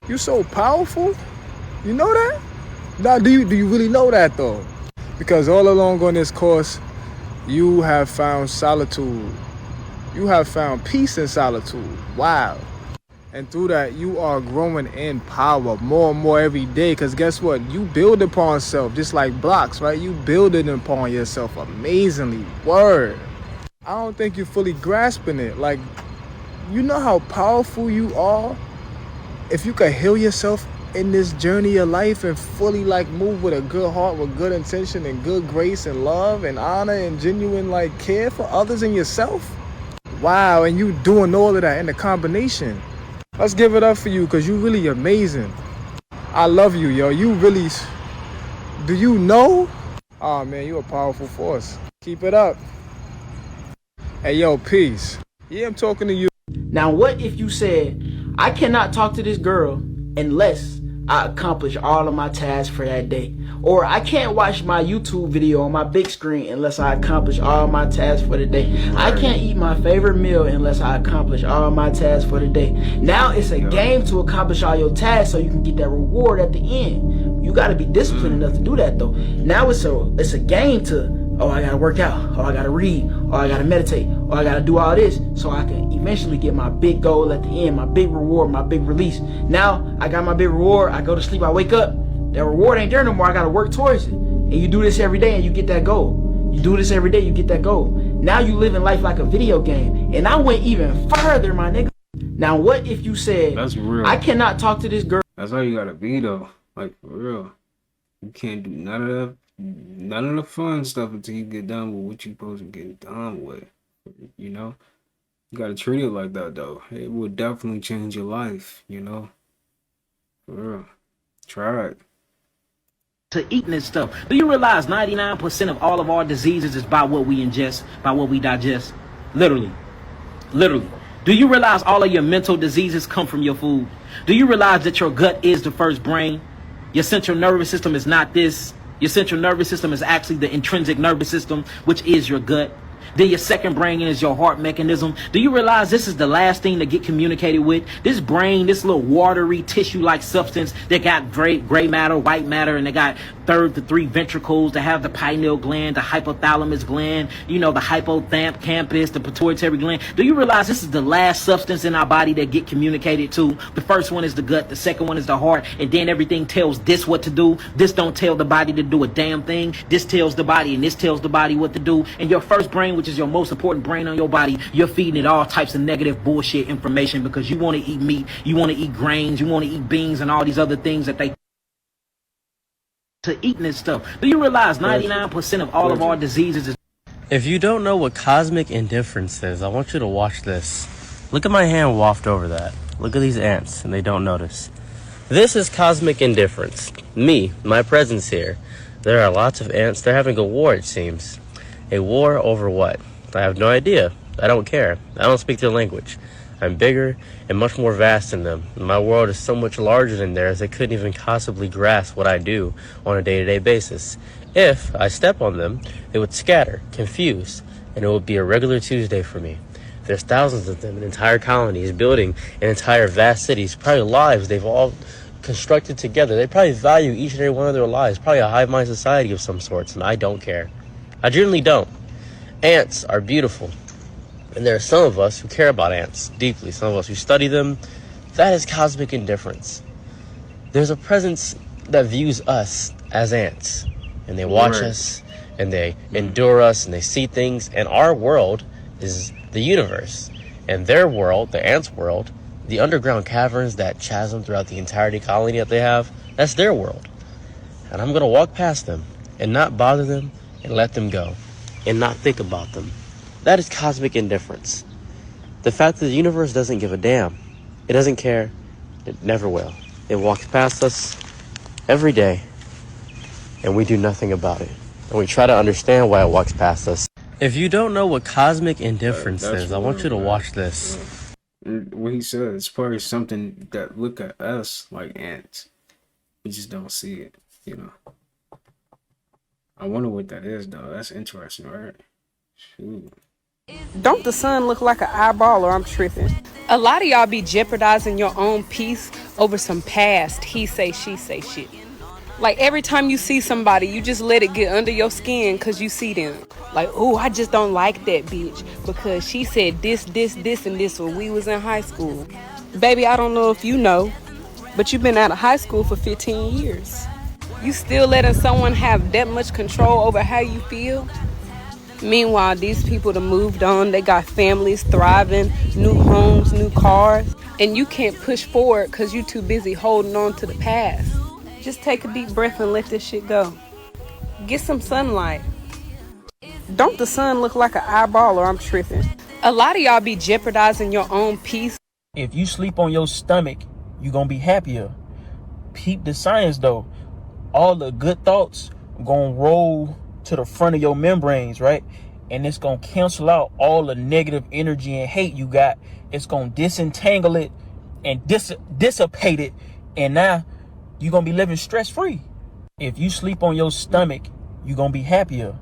You so powerful? You know that? Now, do you really know that, though? Because all along on this course, you have found solitude. You have found peace in solitude. Wow. And through that, you are growing in power more and more every day. Because guess what? You build upon self, just like blocks, right? You building upon yourself amazingly. Word. I don't think you're fully grasping it. Like, you know how powerful you are? If you could heal yourself in this journey of life and fully like move with a good heart, with good intention and good grace and love and honor and genuine like care for others and yourself. Wow, and you doing all of that in the combination. Let's give it up for you because you really amazing. I love you, yo. You really, do you know? Oh man, you a powerful force. Keep it up. Hey yo, peace. Yeah, I'm talking to you. Now what if you said, I cannot talk to this girl unless I accomplish all of my tasks for that day. Or I can't watch my YouTube video on my big screen unless I accomplish all my tasks for the day. I can't eat my favorite meal unless I accomplish all my tasks for the day. Now it's a game to accomplish all your tasks so you can get that reward at the end. You gotta be disciplined enough to do that though. Now it's a game to, oh, I gotta work out, or I gotta read, or I gotta meditate, or I gotta do all this so I can eventually get my big goal at the end, my big reward, my big release. Now I got my big reward, I go to sleep, I wake up, that reward ain't there no more, I gotta work towards it. And you do this every day and you get that goal. You do this every day, you get that goal. Now you living life like a video game. And I went even further, my nigga. Now what if you said, that's real. I cannot talk to this girl. That's how you gotta be though. Like for real. You can't do none of the fun stuff until you get done with what you're supposed to get done with. You know? You gotta treat it like that though. It will definitely change your life, you know? For real. Try it. To eating this stuff. Do you realize 99% of all of our diseases is by what we ingest, by what we digest? Literally. Literally. Do you realize all of your mental diseases come from your food? Do you realize that your gut is the first brain? Your central nervous system is not this. Your central nervous system is actually the intrinsic nervous system, which is your gut. Then your second brain is your heart mechanism. Do you realize this is the last thing to get communicated with? This brain, this little watery tissue-like substance that got gray matter, white matter, and they got third to 3 ventricles. They have the pineal gland, the hypothalamus gland, you know, the hippocampus, the pituitary gland. Do you realize this is the last substance in our body that get communicated to? The first one is the gut, the second one is the heart, and then everything tells this what to do. This don't tell the body to do a damn thing. This tells the body, and this tells the body what to do. And your first brain, which is your most important brain on your body, you're feeding it all types of negative bullshit information because you want to eat meat, you want to eat grains, you want to eat beans and all these other things that they to eating this stuff. Do you realize 99% of all of our diseases is... If you don't know what cosmic indifference is, I want you to watch this. Look at my hand waft over that. Look at these ants, and they don't notice. This is cosmic indifference. Me, my presence here. There are lots of ants. They're having a war, it seems. A war over what? I have no idea. I don't care. I don't speak their language. I'm bigger and much more vast than them. My world is so much larger than theirs they couldn't even possibly grasp what I do on a day-to-day basis. If I step on them, they would scatter, confused, and it would be a regular Tuesday for me. There's thousands of them, an entire colonies, building an entire vast cities, probably lives they've all constructed together. They probably value each and every one of their lives, probably a hive mind society of some sorts, and I don't care. I generally don't. Ants are beautiful, and there are some of us who care about ants deeply, some of us who study them. That is cosmic indifference. There's a presence that views us as ants, and they watch us, and they endure us, and they see things, and our world is the universe, and their world, the ants' world, the underground caverns, that chasm throughout the entirety colony that they have, that's their world. And I'm gonna walk past them and not bother them and let them go and not think about them. That is cosmic indifference. The fact that the universe doesn't give a damn. It doesn't care. It never will. It walks past us every day, and we do nothing about it. And we try to understand why it walks past us. If you don't know what cosmic indifference is, I want you to watch this. What he said, it's probably something that look at us like ants. We just don't see it, you know. I wonder what that is, though. That's interesting, right? Shoot. Don't the sun look like an eyeball, or I'm tripping? A lot of y'all be jeopardizing your own peace over some past he say, she say shit. Like every time you see somebody, you just let it get under your skin because you see them. Like, oh, I just don't like that bitch because she said this, and this when we was in high school. Baby, I don't know if you know, but you've been out of high school for 15 years. You still letting someone have that much control over how you feel? Meanwhile, these people that moved on, they got families thriving, new homes, new cars, and you can't push forward because you too busy holding on to the past. Just take a deep breath and let this shit go. Get some sunlight. Don't the sun look like an eyeball, or I'm tripping? A lot of y'all be jeopardizing your own peace. If you sleep on your stomach, you're gonna be happier. Peep the science though. All the good thoughts gonna roll to the front of your membranes, right? And it's gonna cancel out all the negative energy and hate you got. It's gonna disentangle it and dissipate it, and now you're gonna be living stress-free. If you sleep on your stomach, you're gonna be happier.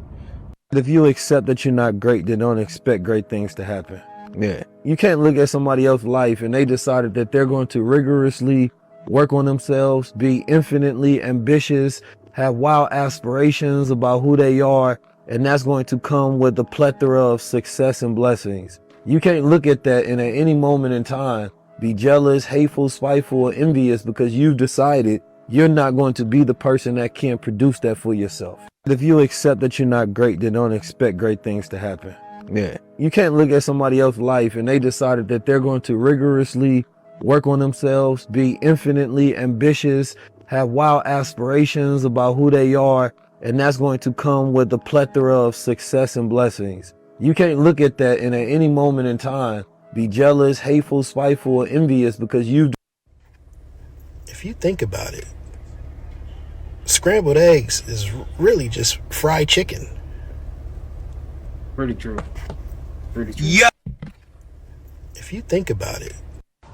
If you accept that you're not great, then don't expect great things to happen. Yeah. You can't look at somebody else's life and they decided that they're going to rigorously work on themselves, be infinitely ambitious, have wild aspirations about who they are, and that's going to come with a plethora of success and blessings. You can't look at that and at any moment in time be jealous, hateful, spiteful, or envious because you've decided you're not going to be the person that can produce that for yourself. If you accept that you're not great, then don't expect great things to happen. Yeah. You can't look at somebody else's life and they decided that they're going to rigorously work on themselves, be infinitely ambitious, have wild aspirations about who they are, and that's going to come with a plethora of success and blessings. You can't look at that and at any moment in time be jealous, hateful, spiteful, or envious because you've... If you think about it, scrambled eggs is really just fried chicken. Pretty true. Pretty true. Yeah. If you think about it.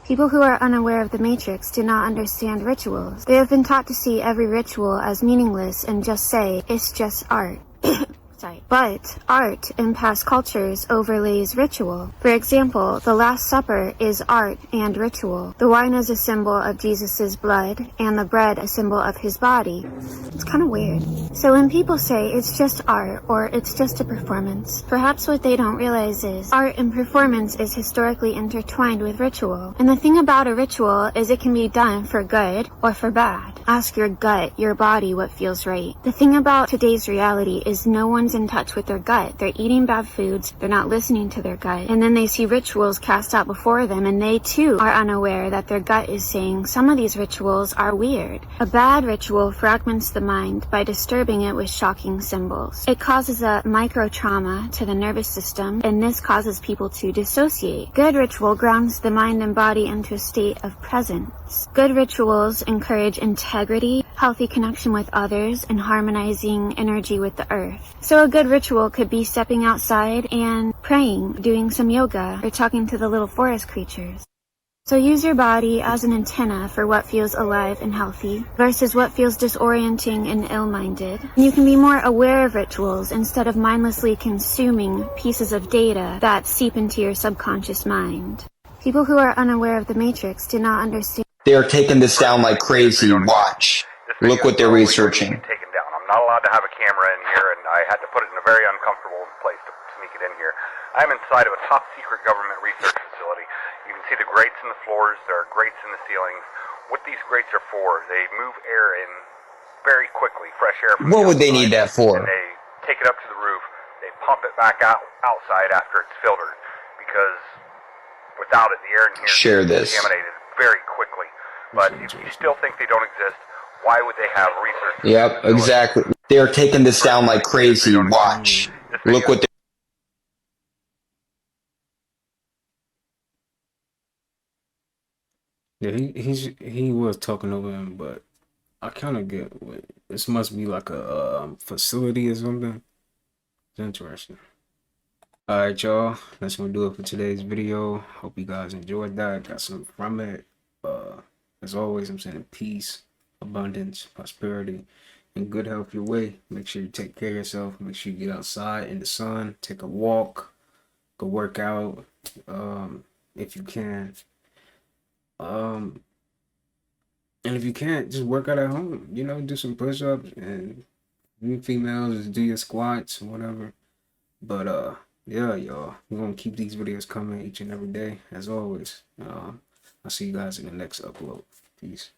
People who are unaware of the Matrix do not understand rituals. They have been taught to see every ritual as meaningless and just say, it's just art. Sorry. But art in past cultures overlays ritual. For example, the Last Supper is art and ritual. The wine is a symbol of Jesus's blood, and the bread a symbol of his body. It's kind of weird. So when people say it's just art or it's just a performance, perhaps what they don't realize is art and performance is historically intertwined with ritual. And the thing about a ritual is it can be done for good or for bad. Ask your gut, your body, what feels right. The thing about today's reality is no one's in touch with their gut. They're eating bad foods, they're not listening to their gut, and then they see rituals cast out before them, and they too are unaware that their gut is saying some of these rituals are weird. A bad ritual fragments the mind by disturbing it with shocking symbols. It causes a micro-trauma to the nervous system, and this causes people to dissociate. Good ritual grounds the mind and body into a state of presence. Good rituals encourage integrity, healthy connection with others, and harmonizing energy with the earth. So a good ritual could be stepping outside and praying, doing some yoga, or talking to the little forest creatures. So use your body as an antenna for what feels alive and healthy versus what feels disorienting and ill-minded. You can be more aware of rituals instead of mindlessly consuming pieces of data that seep into your subconscious mind. People who are unaware of the Matrix do not understand. They are taking this down like crazy. Watch. Look what they're researching. Taken down. I'm not allowed to have a camera in here, and I had to put it in a very uncomfortable place to sneak it in here. I'm inside of a top secret government research facility. You can see the grates in the floors. There are grates in the ceilings. What these grates are for, they move air in very quickly, fresh air from What the would they outside, need that for? And they take it up to the roof. They pump it back outside after it's filtered, because without it, the air in here Share is this. contaminated very quickly. But if you still think they don't exist, why would they have research? Yep, exactly. They are taking this down like crazy. Watch. Look what Yeah, he was talking over him, but I kind of get what this must be like a facility or something. It's interesting. All right, y'all. That's gonna do it for today's video. Hope you guys enjoyed that. Got something from it. As always, I'm sending peace, abundance, prosperity, and good health your way. Make sure you take care of yourself. Make sure you get outside in the sun, take a walk, go work out, if you can. And if you can't, just work out at home. You know, do some push-ups, and you females just do your squats or whatever. But yeah, y'all, we're gonna keep these videos coming each and every day, as always. I'll see you guys in the next upload. Peace.